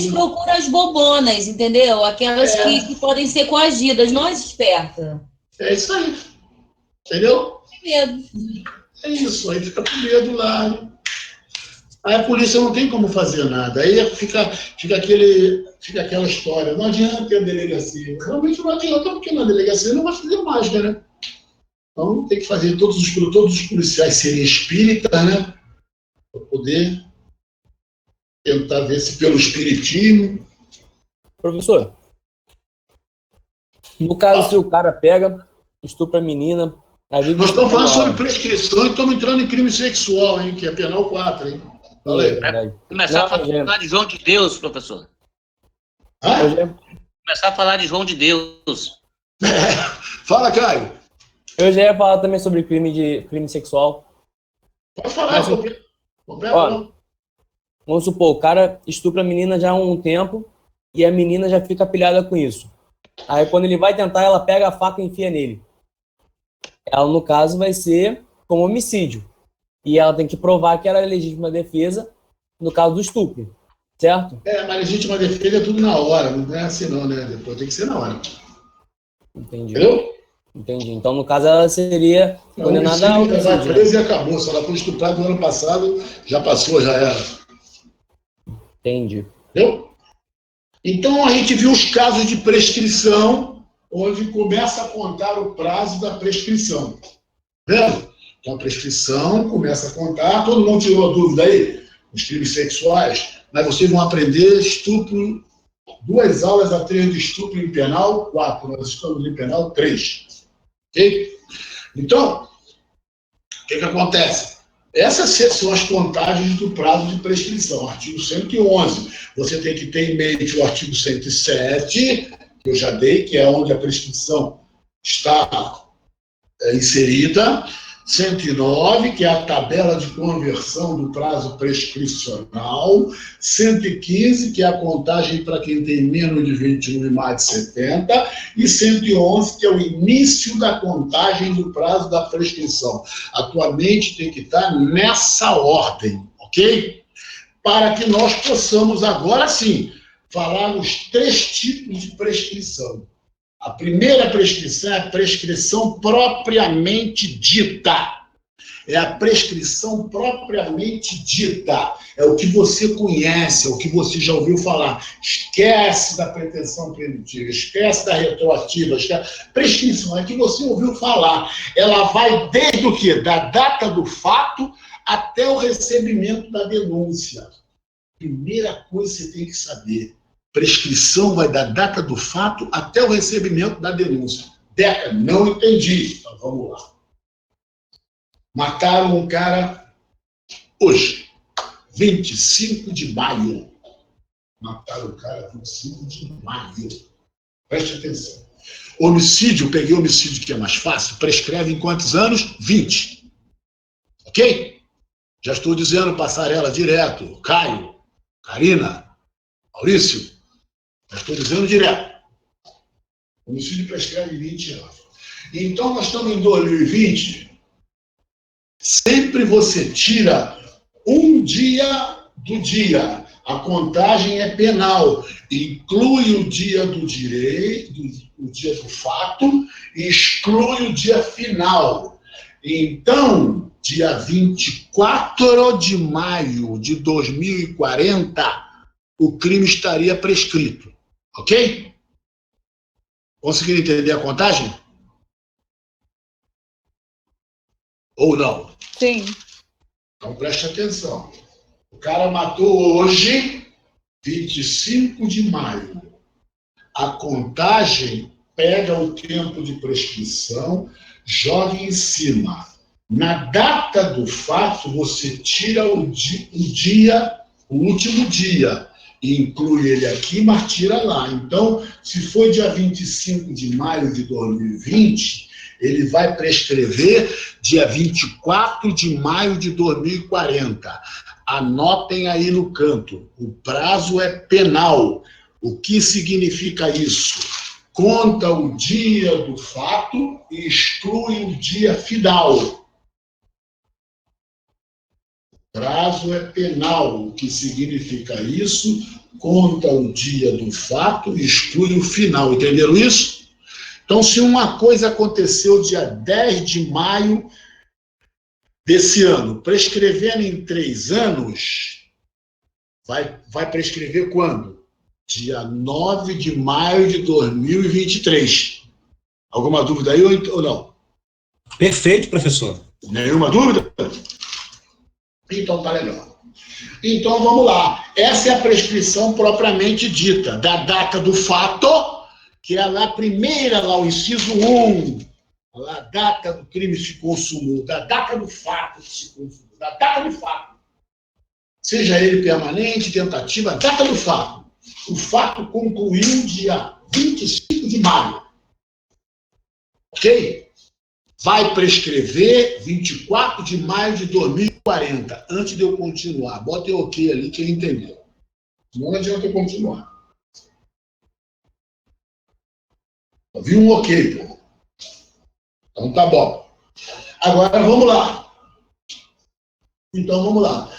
procuram as bobonas, entendeu? Aquelas que podem ser coagidas, não as espertas. É isso aí. Entendeu? Tem medo. É isso, aí fica com medo lá. Aí a polícia não tem como fazer nada. Aí fica aquela história. Não adianta ter a delegacia. Realmente não adianta, porque na delegacia não vai fazer mágica, né? Então tem que fazer todos os policiais serem espíritas, né? Para poder tentar ver se pelo espiritismo. Professor, no caso, se o cara pega, estupra a menina... Nós estamos falando sobre prescrição e estamos entrando em crime sexual, hein? Que é penal 4, hein? Fala aí. Começar a falar de João de Deus, professor. Começar a falar de João de Deus. Fala, Caio. Eu já ia falar também sobre crime sexual. Pode falar. Vamos supor, o cara estupra a menina já há um tempo e a menina já fica pilhada com isso. Aí quando ele vai tentar, ela pega a faca e enfia nele. Ela, no caso, vai ser como homicídio. E ela tem que provar que ela é legítima defesa no caso do estupro, certo? Mas legítima defesa é tudo na hora, não é assim não, né? Depois tem que ser na hora. Entendi. Entendeu? Entendi. Então, no caso, ela seria condenada a homicídio. Ela vai presa e acabou. Se ela foi estuprada no ano passado, já passou, já era. Entendi. Entendeu? Então, a gente viu os casos de prescrição, onde começa a contar o prazo da prescrição. Vendo? Então, a prescrição começa a contar. Todo mundo tirou a dúvida aí? Os crimes sexuais. Mas vocês vão aprender estupro, 2 aulas a 3 de estupro em penal 4. Nós estamos em penal 3. Ok? Então, o que acontece? Essas são as contagens do prazo de prescrição. Artigo 111. Você tem que ter em mente o artigo 107, que eu já dei, que é onde a prescrição está inserida. 109, que é a tabela de conversão do prazo prescricional. 115, que é a contagem para quem tem menos de 21 e mais de 70. E 111, que é o início da contagem do prazo da prescrição. A tua mente tem que estar nessa ordem, ok? Para que nós possamos, agora sim, falar os 3 tipos de prescrição. A primeira prescrição é a prescrição propriamente dita. É a prescrição propriamente dita. É o que você conhece, é o que você já ouviu falar. Esquece da pretensão primitiva, esquece da retroativa. Prescrição é que você ouviu falar. Ela vai desde o quê? Da data do fato até o recebimento da denúncia. Primeira coisa que você tem que saber. prescrição vai da data do fato até o recebimento da denúncia. Deca, não entendi. Então, vamos lá. Mataram um cara hoje, 25 de maio. Mataram o cara 25 de maio. Preste atenção. Homicídio, peguei homicídio que é mais fácil, prescreve em quantos anos? 20. Ok? Já estou dizendo passarela direto. Caio, Karina, Maurício, já estou dizendo direto. Homicídio prescreve 20 anos. Então, nós estamos em 2020. Sempre você tira um dia do dia. A contagem é penal. Inclui o dia do direito, o dia do fato, e exclui o dia final. Então, dia 24 de maio de 2040, o crime estaria prescrito. Ok? Conseguiram entender a contagem? Ou não? Sim. Então preste atenção. O cara matou hoje, 25 de maio. A contagem pega o tempo de prescrição, joga em cima. Na data do fato, você tira o último dia, e inclui ele aqui, mas tira lá. Então, se foi dia 25 de maio de 2020, ele vai prescrever dia 24 de maio de 2040. Anotem aí no canto. O prazo é penal. O que significa isso? Conta o dia do fato e exclui o dia final. O prazo é penal. O que significa isso? Conta o dia do fato e exclui o final. Entenderam isso? Então, se uma coisa aconteceu dia 10 de maio desse ano, prescrevendo em 3 anos, vai prescrever quando? Dia 9 de maio de 2023. Alguma dúvida aí ou não? Perfeito, professor. Nenhuma dúvida? Então tá legal. Então vamos lá. Essa é a prescrição propriamente dita, da data do fato, que é lá a primeira, lá o inciso 1, lá a data do crime se consumou, da data do fato que se consumou, da data do fato. Seja ele permanente, tentativa, data do fato. O fato concluiu dia 25 de maio. Ok? Vai prescrever 24 de maio de 2040. Antes de eu continuar, bota o ok ali que ele entendeu. Não adianta eu continuar. Viu um ok, pô? Então tá bom. Agora vamos lá. Então vamos lá.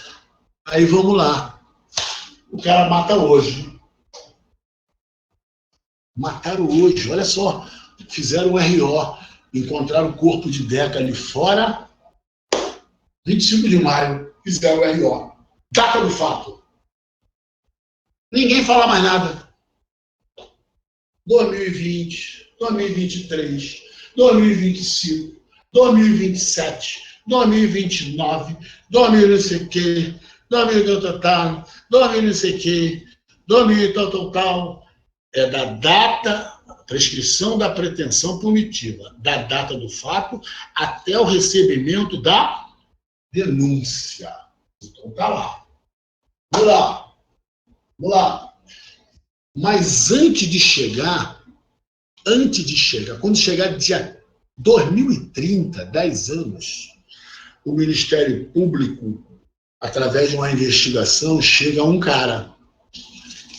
Aí vamos lá. O cara mata hoje. Mataram hoje, olha só. Fizeram um RO. Encontraram o corpo de Deca ali fora. 25 de maio. Fizeram o RO. Data do fato. Ninguém fala mais nada. 2020, 2023, 2025, 2027, 2029, 2000 não sei o quê, 2000 tal, 2000 não sei o quê, 2000 tal. É da data, prescrição da pretensão punitiva, da data do fato até o recebimento da denúncia. Então tá lá. Vamos lá. Vamos lá. Mas antes de chegar, quando chegar dia 2030, 10 anos, o Ministério Público, através de uma investigação, chega a um cara.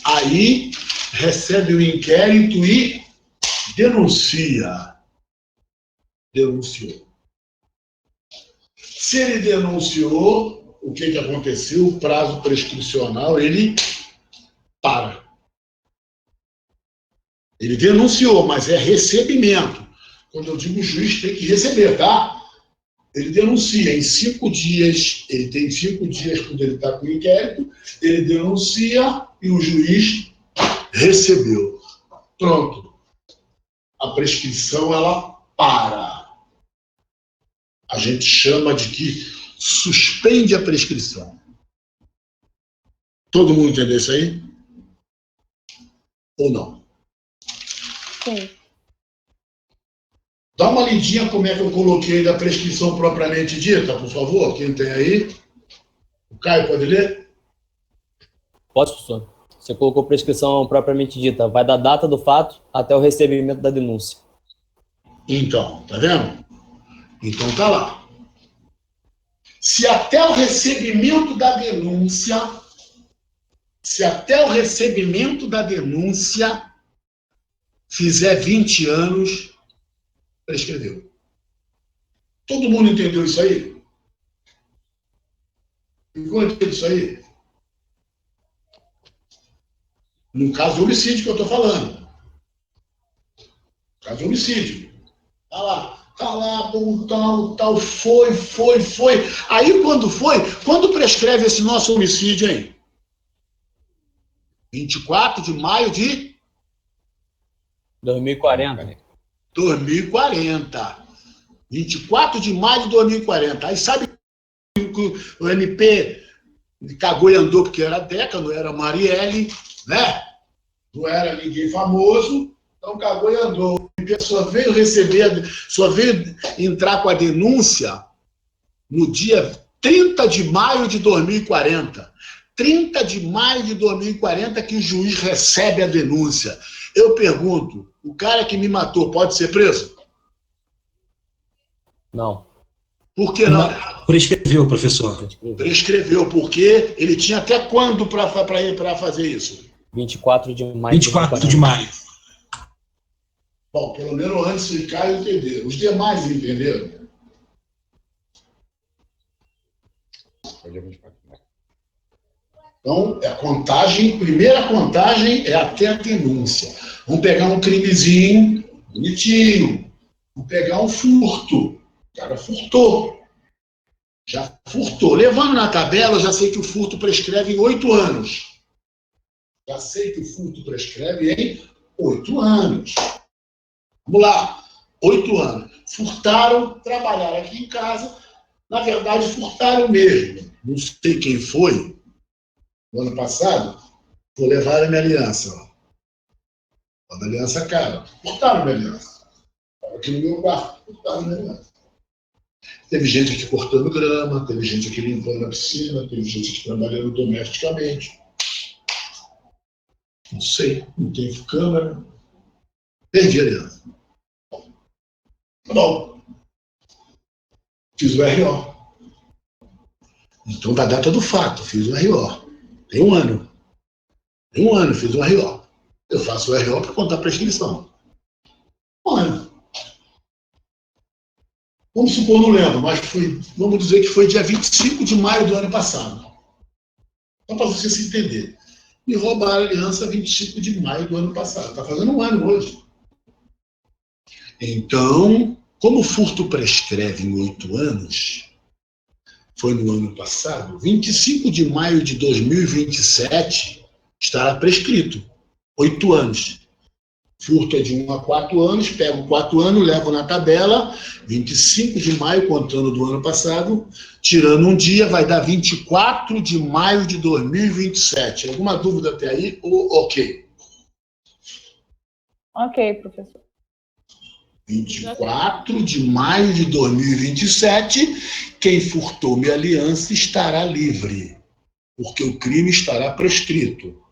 Aí recebe o inquérito e denuncia. Denunciou. Se ele denunciou, o que aconteceu? O prazo prescricional, ele para. Ele denunciou, mas é recebimento. Quando eu digo juiz, tem que receber, tá? Ele denuncia em 5 dias, ele tem 5 dias quando ele está com o inquérito, ele denuncia e o juiz recebeu. Pronto. A prescrição, ela para. A gente chama de que suspende a prescrição. Todo mundo entendeu isso aí? Ou não? Sim. Dá uma lidinha como é que eu coloquei da prescrição propriamente dita, por favor, quem tem aí. O Caio pode ler? Posso, professor? Você colocou prescrição propriamente dita. Vai da data do fato até o recebimento da denúncia. Então, tá vendo? Então tá lá. Se até o recebimento da denúncia, fizer 20 anos, prescreveu. Todo mundo entendeu isso aí? Ficou entendendo isso aí? No caso de homicídio que eu estou falando. No caso de homicídio. Tá lá, tal, foi. Aí quando prescreve esse nosso homicídio, hein? 24 de maio de 2040. 2040. 24 de maio de 2040. Aí sabe que o MP cagou e andou porque era Deca, não era Marielle, né? Não era ninguém famoso, então cagou e andou. O MP só veio entrar com a denúncia no dia 30 de maio de 2040. 30 de maio de 2040 que o juiz recebe a denúncia. Eu pergunto, o cara que me matou pode ser preso? Não. Por que não? Prescreveu, professor. Prescreveu, porque ele tinha até quando para fazer isso? 24 de maio. 24 de maio. Bom, pelo menos antes de Caio entender. Os demais entenderam? Então, primeira contagem é até a denúncia. Vamos pegar um crimezinho bonitinho. Vamos pegar um furto. O cara furtou. Já furtou. Levando na tabela, eu já sei que o furto prescreve em 8 anos. Já sei que o furto prescreve em 8 anos. Vamos lá. 8 anos. Furtaram, trabalharam aqui em casa. Na verdade, furtaram mesmo. Não sei quem foi. No ano passado, vou levar a minha aliança. Ó. A aliança cara. Furtaram a minha aliança. Estava aqui no meu quarto. Furtaram a minha aliança. Teve gente aqui cortando grama, teve gente aqui limpando a piscina, teve gente aqui trabalhando domesticamente. Não sei, não tenho câmera. Perdi a aliança. Tá bom. Fiz o RO. Então, da data do fato, fiz o RO. Tem um ano. Fiz o RO. Eu faço o RO para contar a prescrição. Um ano. Vamos supor, não lembro, mas vamos dizer que foi dia 25 de maio do ano passado. Só para você se entender. Me roubaram a aliança 25 de maio do ano passado. Está fazendo um ano hoje. Então, como o furto prescreve em 8 anos, foi no ano passado, 25 de maio de 2027 estará prescrito. 8 anos. Furto é de 1 a 4 anos, pego 4 anos, levo na tabela, 25 de maio, contando do ano passado, tirando um dia, vai dar 24 de maio de 2027. Alguma dúvida até aí? Ok. Ok, professor. 24 de maio de 2027, quem furtou minha aliança estará livre, porque o crime estará prescrito.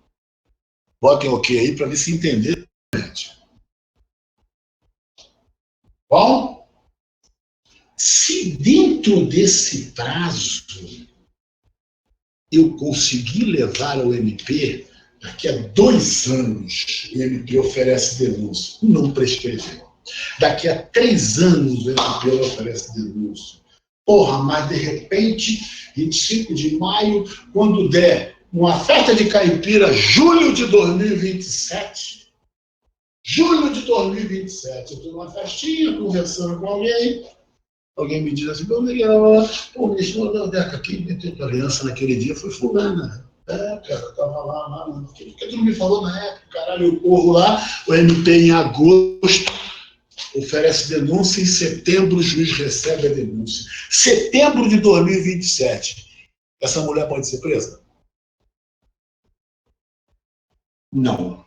Botem ok aí para ver se entender. Bom, se dentro desse prazo eu conseguir levar ao MP, daqui a 2 anos o MP oferece denúncia, não prescreveu. Daqui a 3 anos o MP oferece denúncia. Porra, mas de repente, 25 de maio, quando der uma festa de caipira, julho de 2027, eu estou numa festinha, conversando com alguém me diz assim, pô, Deca, quem meteu a aliança naquele dia foi fulana. Cara, eu tava lá, por que tu não me falou na época? Caralho, eu corro lá, o MP em agosto oferece denúncia, em setembro o juiz recebe a denúncia. Setembro de 2027, essa mulher pode ser presa? Não.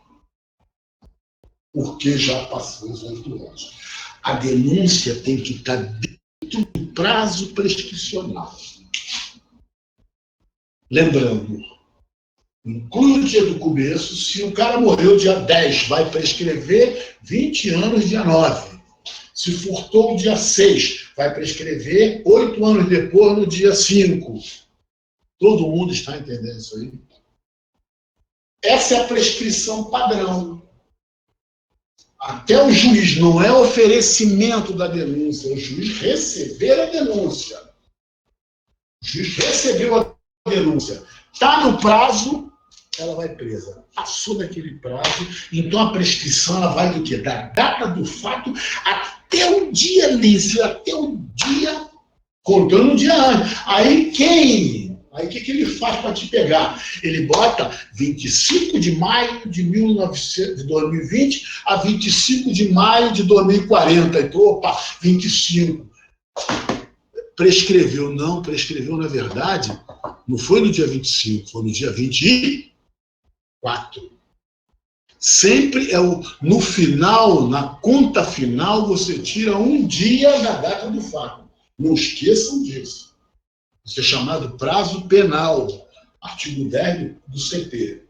porque já passou os 8 anos. A denúncia tem que estar dentro do prazo prescricional. Lembrando, inclui o dia do começo, se o cara morreu dia 10, vai prescrever 20 anos dia 9. Se furtou dia 6, vai prescrever 8 anos depois, no dia 5. Todo mundo está entendendo isso aí? Essa é a prescrição padrão. Até o juiz, não é oferecimento da denúncia, é o juiz receber a denúncia. O juiz recebeu a denúncia. Está no prazo, ela vai presa. Passou daquele prazo, então a prescrição ela vai do quê? Da data do fato até o dia liso, até o dia, contando o dia antes. Aí o que ele faz para te pegar? Ele bota 25 de maio de 2020 a 25 de maio de 2040. Então, opa, 25. Prescreveu, não, prescreveu, na verdade, não foi no dia 25, foi no dia 24. Sempre no final, na conta final, você tira um dia da data do fato. Não esqueçam disso. Isso é chamado prazo penal, artigo 10 do CP.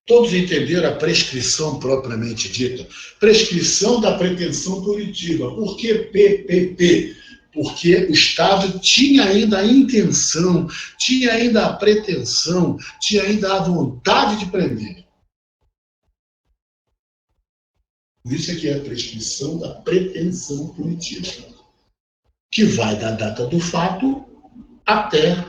Todos entenderam a prescrição propriamente dita? Prescrição da pretensão punitiva. Por que PPP? Porque o Estado tinha ainda a intenção, tinha ainda a pretensão, tinha ainda a vontade de prender. Por isso é que é a prescrição da pretensão punitiva, que vai da data do fato até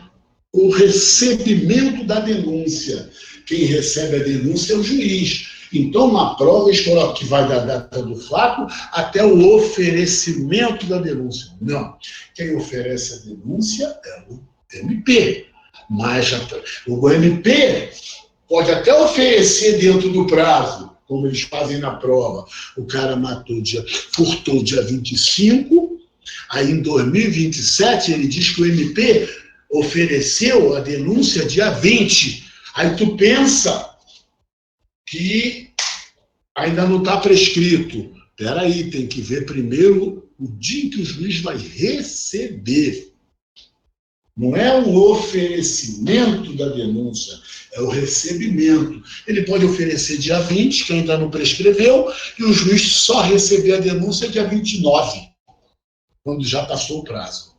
o recebimento da denúncia. Quem recebe a denúncia é o juiz. Então, na prova, eles colocam que vai da data do fato até o oferecimento da denúncia. Não. Quem oferece a denúncia é o MP. Mas o MP pode até oferecer dentro do prazo, como eles fazem na prova. O cara furtou dia 25, aí em 2027 ele diz que o MP ofereceu a denúncia dia 20. Aí tu pensa que ainda não está prescrito. Espera aí, tem que ver primeiro o dia em que o juiz vai receber. Não é o oferecimento da denúncia, é o recebimento. Ele pode oferecer dia 20, que ainda não prescreveu, e o juiz só receber a denúncia dia 29, quando já passou o prazo.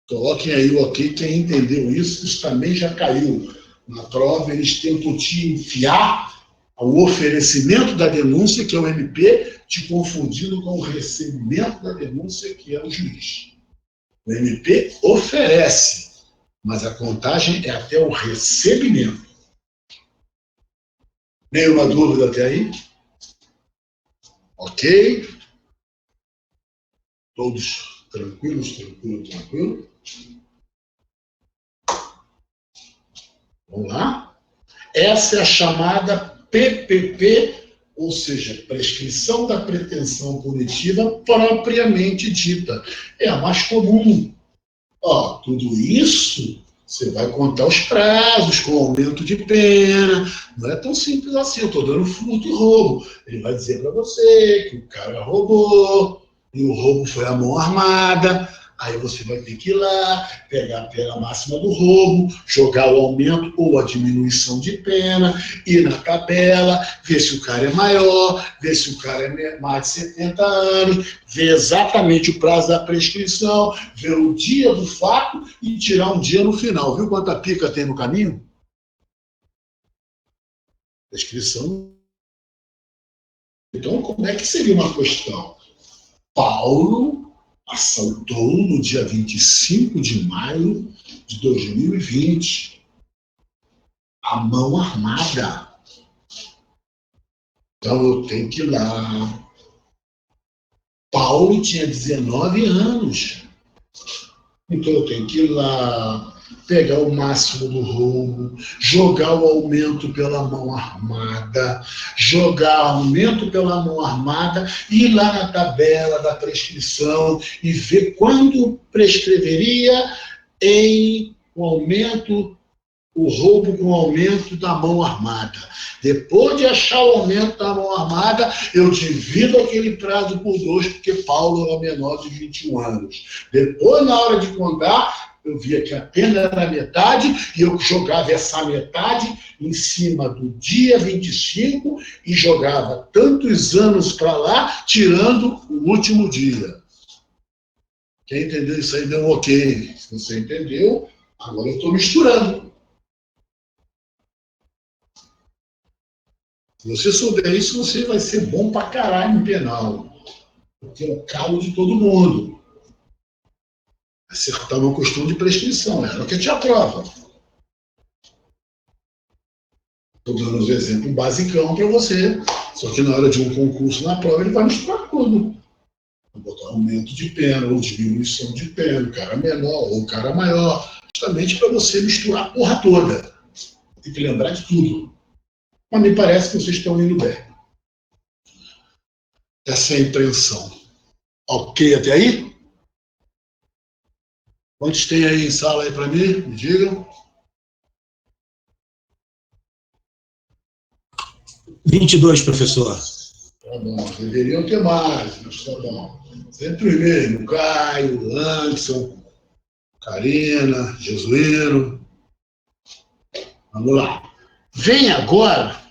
Coloquem aí o ok, quem entendeu isso, isso também já caiu. Na prova, eles tentam te enfiar o oferecimento da denúncia, que é o MP, te confundindo com o recebimento da denúncia, que é o juiz. O MP oferece, mas a contagem é até o recebimento. Nenhuma dúvida até aí? Ok? Todos tranquilos? Vamos lá? Essa é a chamada PPP, ou seja, prescrição da pretensão punitiva propriamente dita. É a mais comum. Tudo isso, você vai contar os prazos, com aumento de pena. Não é tão simples assim. Eu estou dando furto e roubo. Ele vai dizer para você que o cara roubou, e o roubo foi à mão armada. Aí você vai ter que ir lá, pegar a pena máxima do roubo, jogar o aumento ou a diminuição de pena, ir na tabela, ver se o cara é maior, ver se o cara é mais de 70 anos, ver exatamente o prazo da prescrição, ver o dia do fato e tirar um dia no final. Viu quanta pica tem no caminho? Prescrição. Então, como é que seria uma questão? Paulo assaltou no dia 25 de maio de 2020, a mão armada. Então eu tenho que ir lá. Paulo tinha 19 anos. Então eu tenho que ir lá, pegar o máximo do roubo, jogar o aumento pela mão armada, ir lá na tabela da prescrição e ver quando prescreveria em o aumento o roubo com aumento da mão armada. Depois de achar o aumento da mão armada, eu divido aquele prazo por 2, porque Paulo era menor de 21 anos. Depois, na hora de contar, eu via que a pena era metade, e eu jogava essa metade em cima do dia 25 e jogava tantos anos para lá, tirando o último dia. Quem entendeu isso aí deu um ok. Se você entendeu, agora eu estou misturando. Se você souber isso, você vai ser bom pra caralho em penal. Porque é o calo de todo mundo. Acertar uma questão de prescrição. Ela que te aprova. Estou dando os exemplos basicão para você. Só que na hora de um concurso na prova, ele vai misturar tudo. Vai botar aumento de pena, ou diminuição de pena, o cara menor ou o cara maior. Justamente para você misturar a porra toda. Tem que lembrar de tudo. Mas me parece que vocês estão indo bem. Essa é a intenção. Ok até aí? Quantos tem aí em sala aí para mim? Me digam. 22, professor. Tá bom, deveriam ter mais, mas tá bom. Sempre os mesmos. Caio, Anderson, Karina, Jesuíno. Vamos lá. Vem agora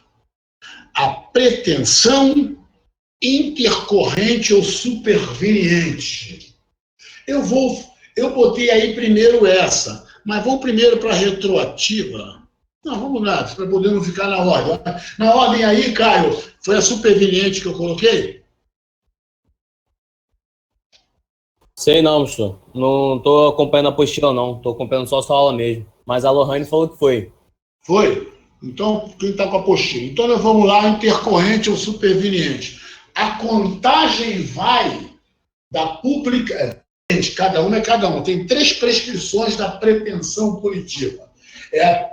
a pretensão intercorrente ou superveniente. Eu botei aí primeiro essa, mas vamos primeiro para a retroativa. Não, vamos lá, para poder não ficar na ordem. Na ordem aí, Caio, foi a superveniente que eu coloquei? Sei não, professor. Não estou acompanhando a apostila, não. Estou acompanhando só a sua aula mesmo. Mas a Lohane falou que foi. Foi? Então, quem está com a apostila? Então, nós vamos lá, intercorrente ou superveniente. A contagem vai da pública... Cada uma é cada uma. Tem 3 prescrições da pretensão punitiva. É a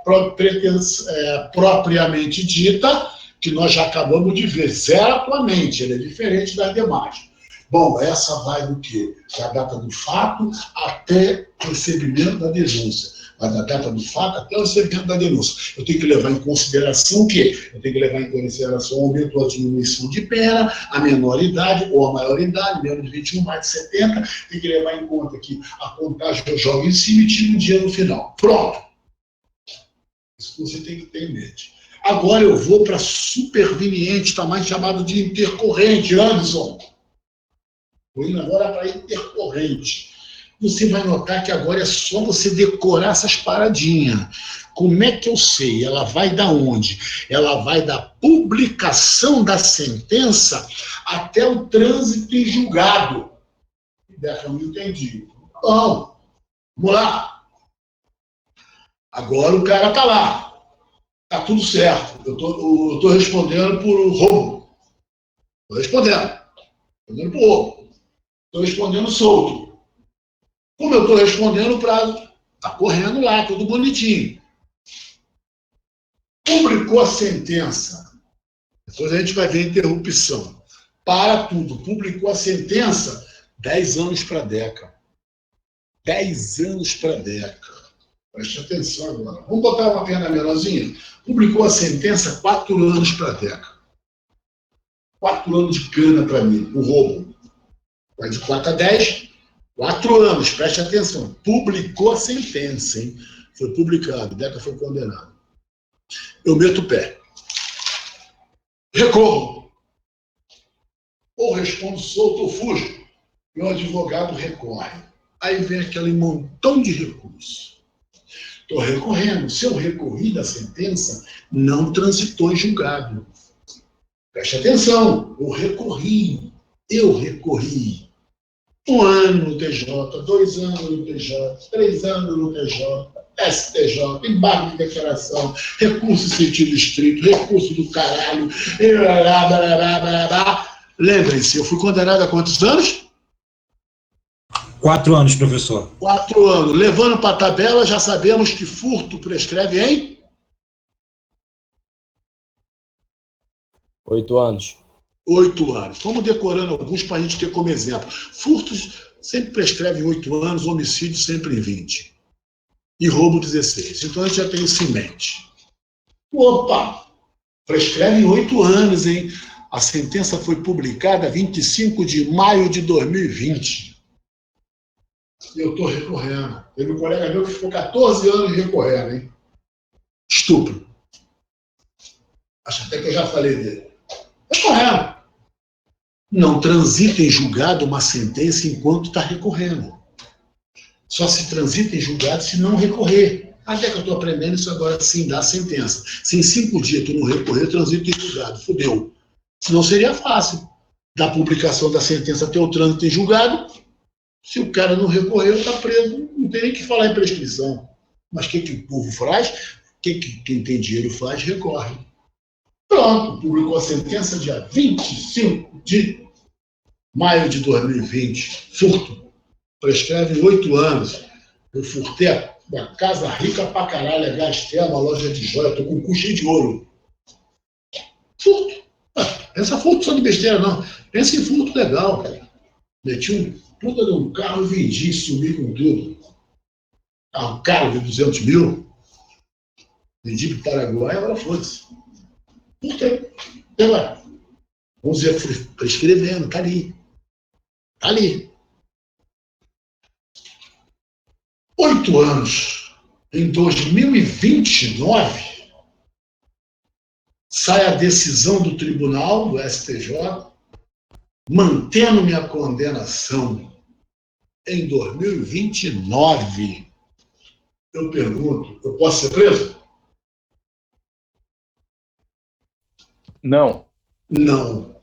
propriamente dita, que nós já acabamos de ver, zero atualmente, ela é diferente das demais. Bom, essa vai do quê? Da data do fato até o recebimento da denúncia. Vai da data do fato até o recebimento da denúncia. Eu tenho que levar em consideração o quê? Eu tenho que levar em consideração o aumento ou a diminuição de pena, a menor idade ou a maior idade, menos de 21, mais de 70. Tem que levar em conta que a contagem eu jogo em cima e tiro um dia no final. Pronto. Isso você tem que ter em mente. Agora eu vou para superveniente, também chamado de intercorrente, Anderson. Estou indo agora para intercorrente. Você vai notar que agora é só você decorar essas paradinhas. Como é que eu sei? Ela vai da onde? Ela vai da publicação da sentença até o trânsito em julgado. Eu não entendi. Não. Vamos lá. Agora o cara está lá. Está tudo certo. Eu estou respondendo por roubo. Estou respondendo. Respondendo por roubo. Estou respondendo solto. Como eu estou respondendo, o prazo está correndo lá, tudo bonitinho. Publicou a sentença. Depois a gente vai ver a interrupção. Para tudo. Publicou a sentença, 10 anos para a DECA. 10 anos para a DECA. Preste atenção agora. Vamos botar uma pena menorzinha? Publicou a sentença, 4 anos para a DECA. 4 anos de cana para mim, o roubo. Vai de 4 a 10, 4 anos, preste atenção. Publicou a sentença, hein? Foi publicado, DECA foi condenado. Eu meto o pé. Recorro. Ou respondo solto ou fujo. E o advogado recorre. Aí vem aquele montão de recursos. Estou recorrendo. Se eu recorri da sentença, não transitou em julgado. Preste atenção. Eu recorri. 1 ano no TJ, 2 anos no TJ, 3 anos no TJ, STJ, embargo de declaração, recurso em sentido estrito, recurso do caralho, lembrem-se, eu fui condenado a quantos anos? 4 anos, professor. 4 anos. Levando para a tabela, já sabemos que furto prescreve em? 8 anos. 8 anos. Vamos decorando alguns para a gente ter como exemplo. Furtos sempre prescreve em 8 anos, homicídio sempre em 20. e roubo 16. Então a gente já tem isso em mente. Opa! Prescreve em 8 anos, hein? A sentença foi publicada 25 de maio de 2020. Eu estou recorrendo. Teve um colega meu que ficou 14 anos recorrendo, hein? Estupro. Acho até que eu já falei dele. Recorrendo. Não transita em julgado uma sentença enquanto está recorrendo. Só se transita em julgado se não recorrer. Até que eu estou aprendendo isso agora, sim, dar sentença. Se em 5 dias tu não recorrer, transita em julgado. Fudeu. Senão seria fácil. Da publicação da sentença até o trânsito em julgado, se o cara não recorreu, está preso. Não tem nem que falar em prescrição. Mas o que o povo faz? O que quem tem dinheiro faz? Recorre. Pronto, publicou a sentença dia 25 de maio de 2020. Furto. Prescreve 8 anos. Eu furtei uma casa rica pra caralho, gastei uma loja de joia, tô com um cu cheio de ouro. Furto. Pensa furto só de besteira, não. Pensa em furto legal, cara. Meti um puta de um carro e vendi, sumi com tudo. Carro caro de 200 mil. Vendi pro Paraguai, agora foda-se. Furtei. Agora, vamos dizer, prescrevendo, tá ali. Tá ali. 8 anos. Em 2029, sai a decisão do tribunal, do STJ, mantendo minha condenação. Em 2029, eu pergunto, eu posso ser preso? Não. Não.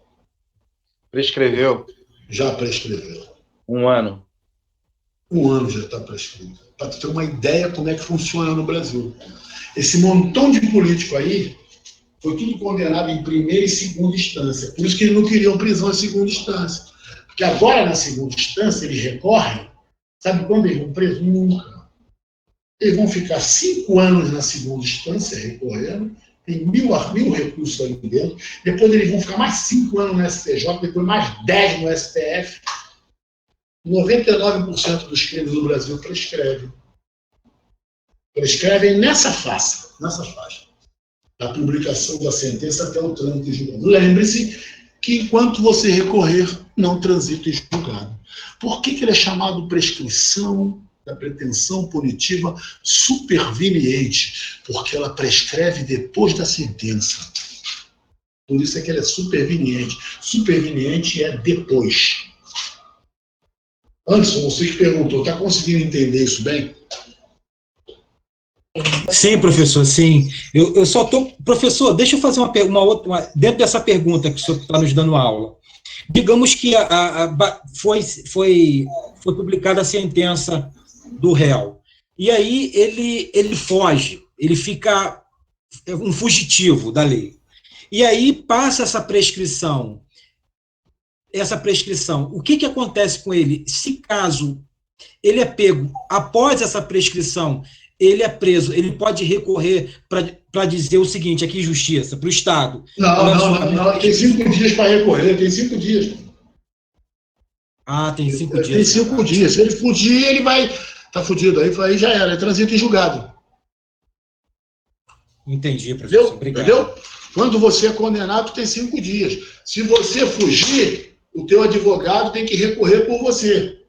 Prescreveu. Já prescreveu. 1 ano. 1 ano já está prescrito. Para ter uma ideia como é que funciona no Brasil. Esse montão de político aí foi tudo condenado em primeira e segunda instância. Por isso que eles não queriam prisão em segunda instância. Porque agora, na segunda instância, eles recorrem. Sabe quando eles vão presos? Nunca. Eles vão ficar 5 anos na segunda instância recorrendo. Tem mil recursos ali dentro. Depois eles vão ficar mais 5 anos no STJ, depois mais 10 no STF. 99% dos crimes no Brasil prescrevem. Prescrevem nessa faixa. Da publicação da sentença até o trânsito em julgado. Lembre-se que enquanto você recorrer, não transita em julgado. Por que ele é chamado prescrição da pretensão punitiva superveniente? Porque ela prescreve depois da sentença. Por isso é que ela é superveniente. Superveniente é depois. Anderson, você que perguntou, está conseguindo entender isso bem? Sim, professor, sim. Eu só estou... Professor, deixa eu fazer uma outra... Dentro dessa pergunta que o senhor está nos dando aula. Digamos que foi publicada a sentença do réu. E aí ele foge, ele fica um fugitivo da lei. E aí passa essa prescrição. O que acontece com ele? Se caso ele é pego após essa prescrição, ele é preso, ele pode recorrer para dizer o seguinte, aqui justiça, para o Estado. Não, tem 5 dias para recorrer, tem 5 dias. Ah, tem 5 dias. Tem 5 dias. Se ele fugir, ele vai... Tá fugido, aí já era, é transito em julgado. Entendi, professor. Obrigado. Entendeu? Quando você é condenado, tem 5 dias. Se você fugir, o teu advogado tem que recorrer por você.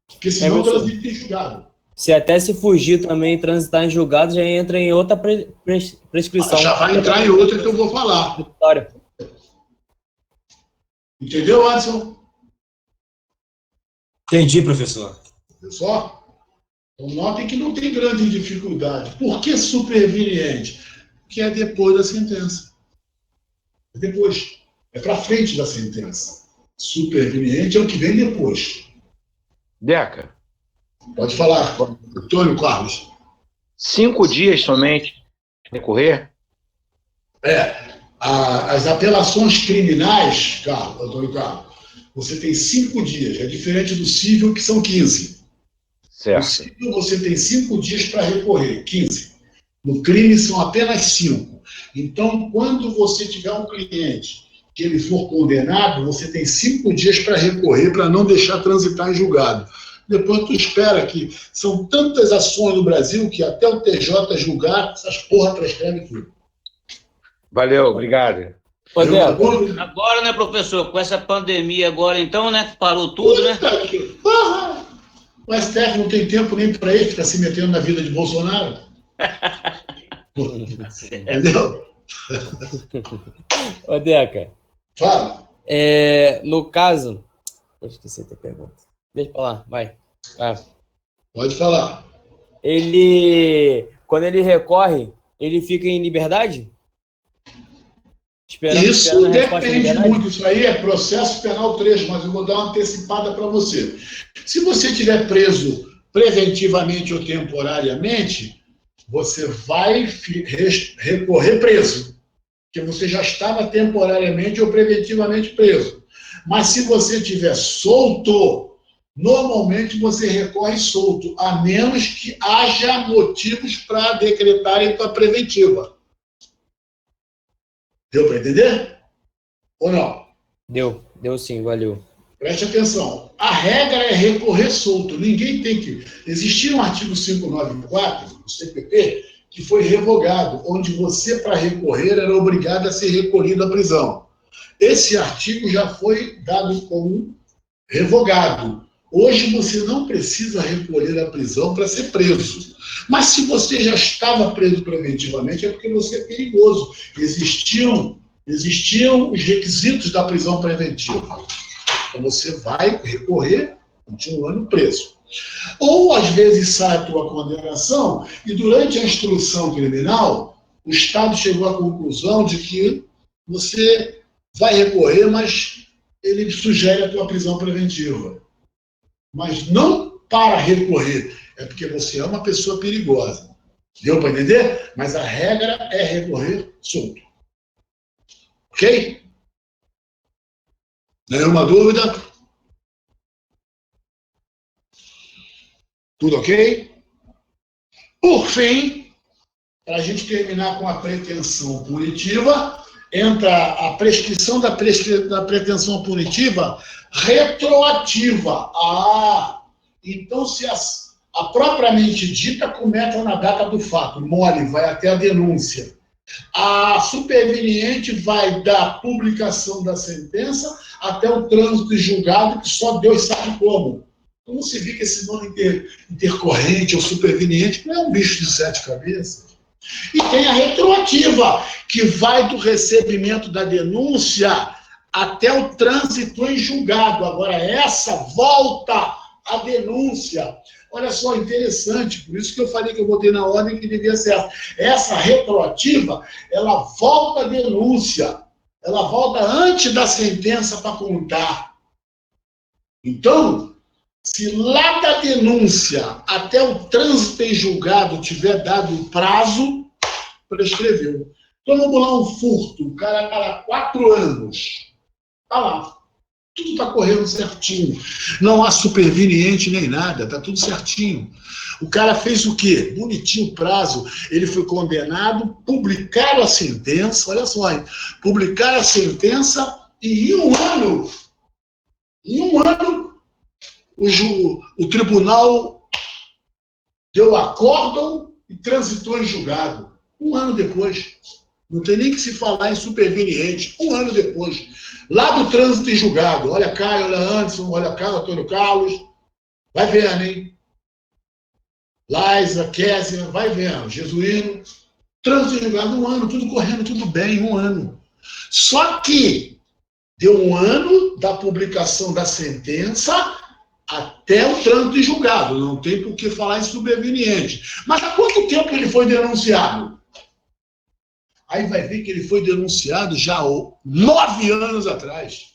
Porque senão transita em julgado. Se até se fugir também transitar em julgado, já entra em outra prescrição. Já vai entrar em outra que eu vou falar. Entendeu, Adson? Entendi, professor. Viu só? Então, notem que não tem grande dificuldade. Por que superveniente? Porque é depois da sentença. É depois. É para frente da sentença. Superveniente é o que vem depois. Deca. Pode falar, Antônio Carlos. 5 dias somente recorrer? As apelações criminais, Antônio Carlos, você tem 5 dias. É diferente do civil, que são 15. Certo. No civil, você tem 5 dias para recorrer, 15. No crime, são apenas 5. Então, quando você tiver um cliente que ele for condenado, você tem 5 dias para recorrer, para não deixar transitar em julgado. Depois tu espera que são tantas ações no Brasil que até o TJ julgar, essas porra prescrevem tudo. Valeu, obrigado. Ô, Deca, Agora, né, professor, com essa pandemia agora, então, né, parou tudo, né? Porra! O STF não tem tempo nem para ele ficar se metendo na vida de Bolsonaro. Entendeu? ô, Deca, Fala. no caso... Eu esqueci a tua pergunta. Deixa pra lá, vai. Pode falar. Quando ele recorre, ele fica em liberdade? Isso esperando a resposta de depende liberdade? muito. Isso aí é processo penal 3, mas eu vou dar uma antecipada para você. Se você estiver preso preventivamente ou temporariamente, você vai recorrer preso, porque você já estava temporariamente ou preventivamente preso. Mas se você estiver solto, normalmente você recorre solto, a menos que haja motivos para decretarem tua preventiva. Deu para entender? Ou não? Deu sim, valeu. Preste atenção. A regra é recorrer solto. Ninguém tem que... Existia um artigo 594 do CPP que foi revogado, onde você, para recorrer, era obrigado a ser recolhido à prisão. Esse artigo já foi dado como revogado. Hoje você não precisa recolher à prisão para ser preso. Mas se você já estava preso preventivamente, é porque você é perigoso. Existiam os requisitos da prisão preventiva. Então você vai recorrer continuando preso. Ou, às vezes, sai a tua condenação e, durante a instrução criminal, o Estado chegou à conclusão de que você vai recorrer, mas ele sugere a tua prisão preventiva. Mas não para recorrer, é porque você é uma pessoa perigosa. Deu para entender? Mas a regra é recorrer solto. Ok? Nenhuma dúvida? Tudo ok? Por fim, para a gente terminar com a pretensão punitiva, entra a prescrição da pretensão punitiva retroativa. Então se a propriamente dita começa na data do fato, mole, vai até a denúncia. A superveniente vai da publicação da sentença até o trânsito julgado, que só Deus sabe como. Como se vê que esse nome intercorrente ou superveniente não é um bicho de 7 cabeças. E tem a retroativa, que vai do recebimento da denúncia até o trânsito em julgado. Agora, essa volta à denúncia. Olha só, interessante, por isso que eu falei que eu botei na ordem que devia ser essa retroativa, ela volta à denúncia, ela volta antes da sentença para contar. Então, se lá da denúncia até o trânsito em julgado tiver dado um prazo, prescreveu. Então vamos lá, um furto, o cara 4 anos, está lá. Tudo está correndo certinho. Não há superveniente nem nada, está tudo certinho. O cara fez o quê? Bonitinho o prazo. Ele foi condenado, publicaram a sentença, olha só, hein? Publicaram a sentença e em um ano, o tribunal deu acórdão e transitou em julgado. 1 ano depois. Não tem nem que se falar em superveniente. 1 ano depois. Lá do trânsito em julgado. Olha Caio, olha Anderson, olha Carlos, Antônio Carlos. Vai vendo, hein? Laisa, Késia, vai vendo. Jesuíno. Trânsito em julgado, 1 ano. Tudo correndo, tudo bem, 1 ano. Só que deu 1 ano da publicação da sentença até o trânsito em julgado. Não tem por que falar em superveniente. Mas há quanto tempo ele foi denunciado? Aí vai ver que ele foi denunciado já há 9 anos atrás.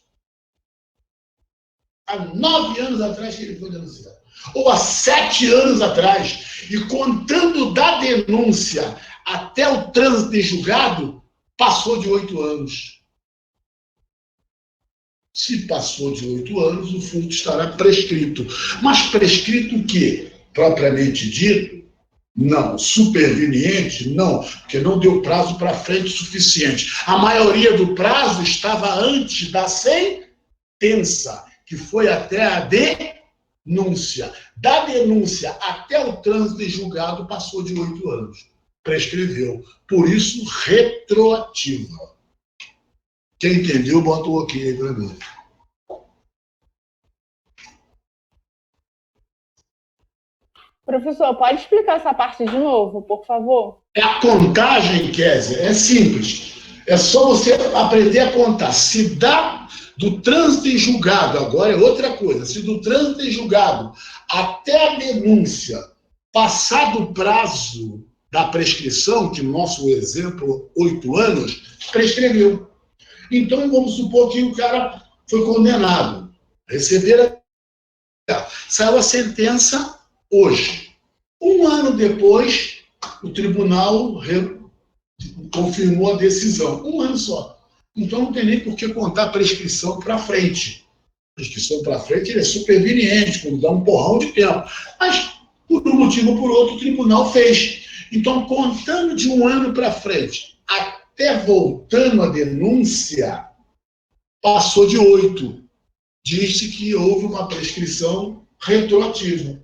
Há 9 anos atrás que ele foi denunciado. Ou há 7 anos atrás. E contando da denúncia até o trânsito em julgado, passou de 8 anos. Se passou de 8 anos, o furto estará prescrito. Mas prescrito o quê? Propriamente dito, não. Superveniente, não, porque não deu prazo para frente suficiente. A maioria do prazo estava antes da sentença, que foi até a denúncia. Da denúncia até o trânsito em julgado passou de 8 anos. Prescreveu. Por isso, retroativa. Quem entendeu, bota o ok aí para mim. Professor, pode explicar essa parte de novo, por favor? A contagem, Kézia, é simples. É só você aprender a contar. Se dá do trânsito em julgado, agora é outra coisa, se do trânsito em julgado até a denúncia passar do prazo da prescrição, que no nosso exemplo, 8 anos, prescreveu. Então, vamos supor que o cara foi condenado. Saiu a sentença hoje. 1 ano depois, o tribunal confirmou a decisão. 1 ano só. Então, não tem nem por que contar a prescrição para frente. A prescrição para frente ele é superveniente, quando dá um porrão de tempo. Mas, por um motivo ou por outro, o tribunal fez. Então, contando de 1 ano para frente, até voltando a denúncia, passou de 8. Diz-se que houve uma prescrição retroativa.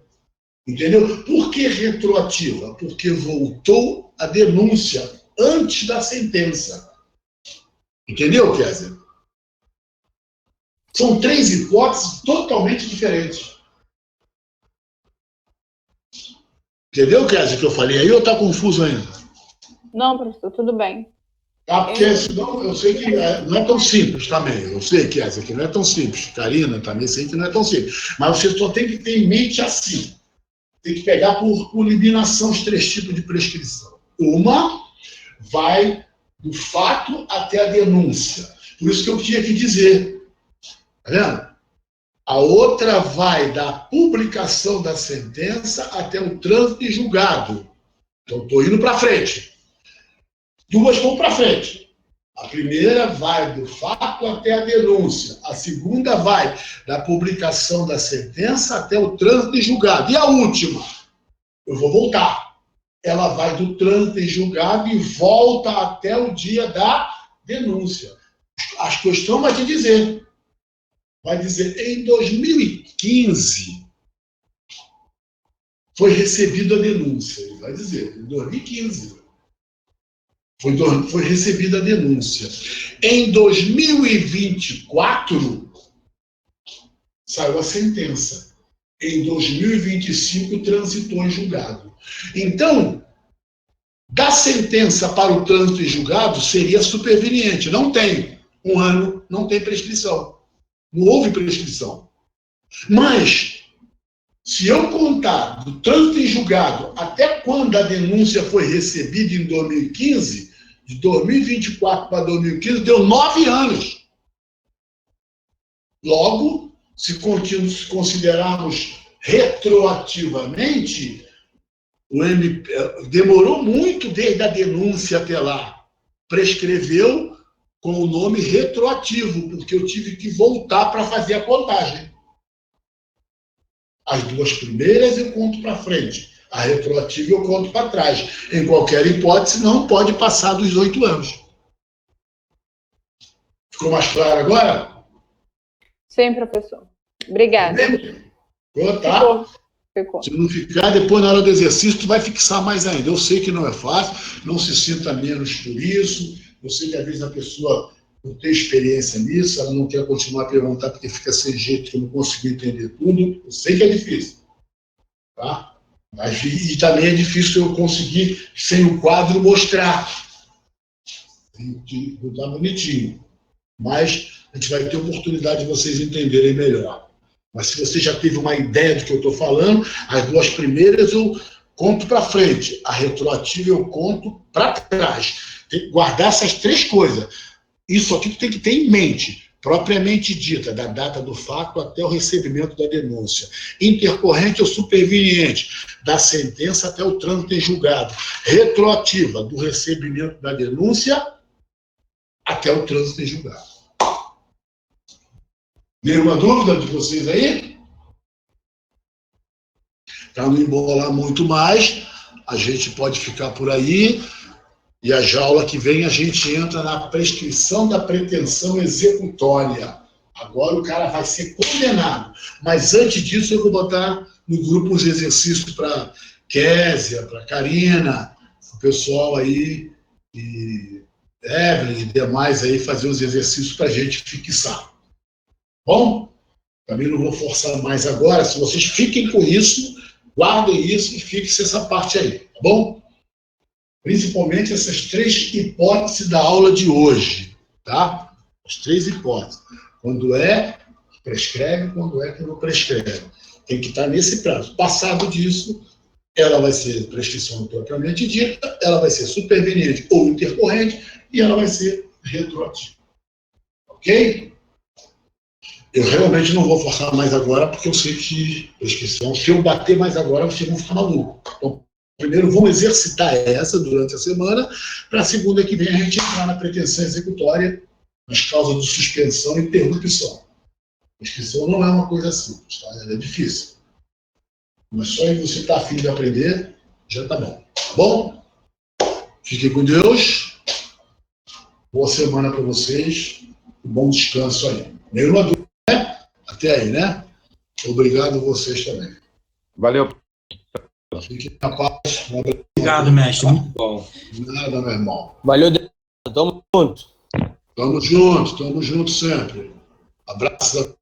Entendeu? Por que retroativa? Porque voltou a denúncia antes da sentença. Entendeu, Kézia? São 3 hipóteses totalmente diferentes. Entendeu, Kézia, que eu falei aí ou está confuso ainda? Não, professor, tudo bem. Ah, porque senão eu sei que não é tão simples também. Eu sei, Kézia, que não é tão simples. Karina também sei que não é tão simples. Mas você só tem que ter em mente assim. Tem que pegar por eliminação os 3 tipos de prescrição. Uma vai do fato até a denúncia. Por isso que eu tinha que dizer. Tá vendo? A outra vai da publicação da sentença até o trânsito em julgado. Então, estou indo para frente. 2 vão para frente. A primeira vai do fato até a denúncia. A segunda vai da publicação da sentença até o trânsito em julgado. E a última, eu vou voltar. Ela vai do trânsito em julgado e volta até o dia da denúncia. A questão vai te dizer. Vai dizer, em 2015 foi recebida a denúncia. Ele vai dizer, em 2015 foi recebida a denúncia. Em 2024 saiu a sentença. Em 2025 transitou em julgado. Então, da sentença para o trânsito em julgado seria superveniente. Não tem 1 ano, não tem prescrição. Não houve prescrição. Mas, se eu contar do trânsito em julgado até quando a denúncia foi recebida em 2015, de 2024 para 2015, deu 9 anos. Logo, se considerarmos retroativamente, demorou muito desde a denúncia até lá. Prescreveu com o nome retroativo, porque eu tive que voltar para fazer a contagem. As 2 primeiras eu conto para frente. A retroativa eu conto para trás. Em qualquer hipótese, não pode passar dos 8 anos. Ficou mais claro agora? Sim, professor. Obrigada. Ficou, tá? Ficou. Se não ficar, depois na hora do exercício, tu vai fixar mais ainda. Eu sei que não é fácil, não se sinta menos por isso. Eu sei que às vezes a pessoa não tem experiência nisso, ela não quer continuar a perguntar porque fica sem jeito, que eu não consigo entender tudo. Eu sei que é difícil. Tá? Mas, e também é difícil eu conseguir, sem o quadro, mostrar. Tem que botar bonitinho. Mas a gente vai ter oportunidade de vocês entenderem melhor. Mas se você já teve uma ideia do que eu estou falando, as 2 primeiras eu conto para frente. A retroativa eu conto para trás. Tem que guardar essas 3 coisas. Isso aqui tu tem que ter em mente, propriamente dita, da data do fato até o recebimento da denúncia. Intercorrente ou superveniente, da sentença até o trânsito em julgado. Retroativa, do recebimento da denúncia até o trânsito em julgado. Nenhuma dúvida de vocês aí? Para não embolar muito mais, a gente pode ficar por aí. E a aula que vem a gente entra na prescrição da pretensão executória. Agora o cara vai ser condenado. Mas antes disso, eu vou botar no grupo os exercícios para Késia, para Karina, o pessoal aí, e Evelyn e demais aí, fazer os exercícios para a gente fixar. Bom? Também não vou forçar mais agora. Se vocês fiquem com isso, guardem isso e fixem essa parte aí, tá bom? Principalmente essas 3 hipóteses da aula de hoje, tá? As 3 hipóteses. Quando é que prescreve, quando é que não prescreve. Tem que estar nesse prazo. Passado disso, ela vai ser prescrição propriamente dita, ela vai ser superveniente ou intercorrente e ela vai ser retroativa. Ok? Eu realmente não vou forçar mais agora, porque eu sei que prescrição, se eu bater mais agora, vocês vão ficar malucos. Então, primeiro vamos exercitar essa durante a semana, para a segunda que vem a gente entrar na pretensão executória, nas causas de suspensão e interrupção. Prescrição não é uma coisa simples, tá? Ela é difícil. Mas só em você estar afim de aprender, já está bom. Tá bom? Fiquem com Deus. Boa semana para vocês. Um bom descanso aí. Nenhuma dúvida, né? Até aí, né? Obrigado a vocês também. Valeu. Fiquem na paz. Obrigado, mestre. Muito bom. Nada, meu irmão. Valeu, tamo junto. Tamo junto sempre. Abraço.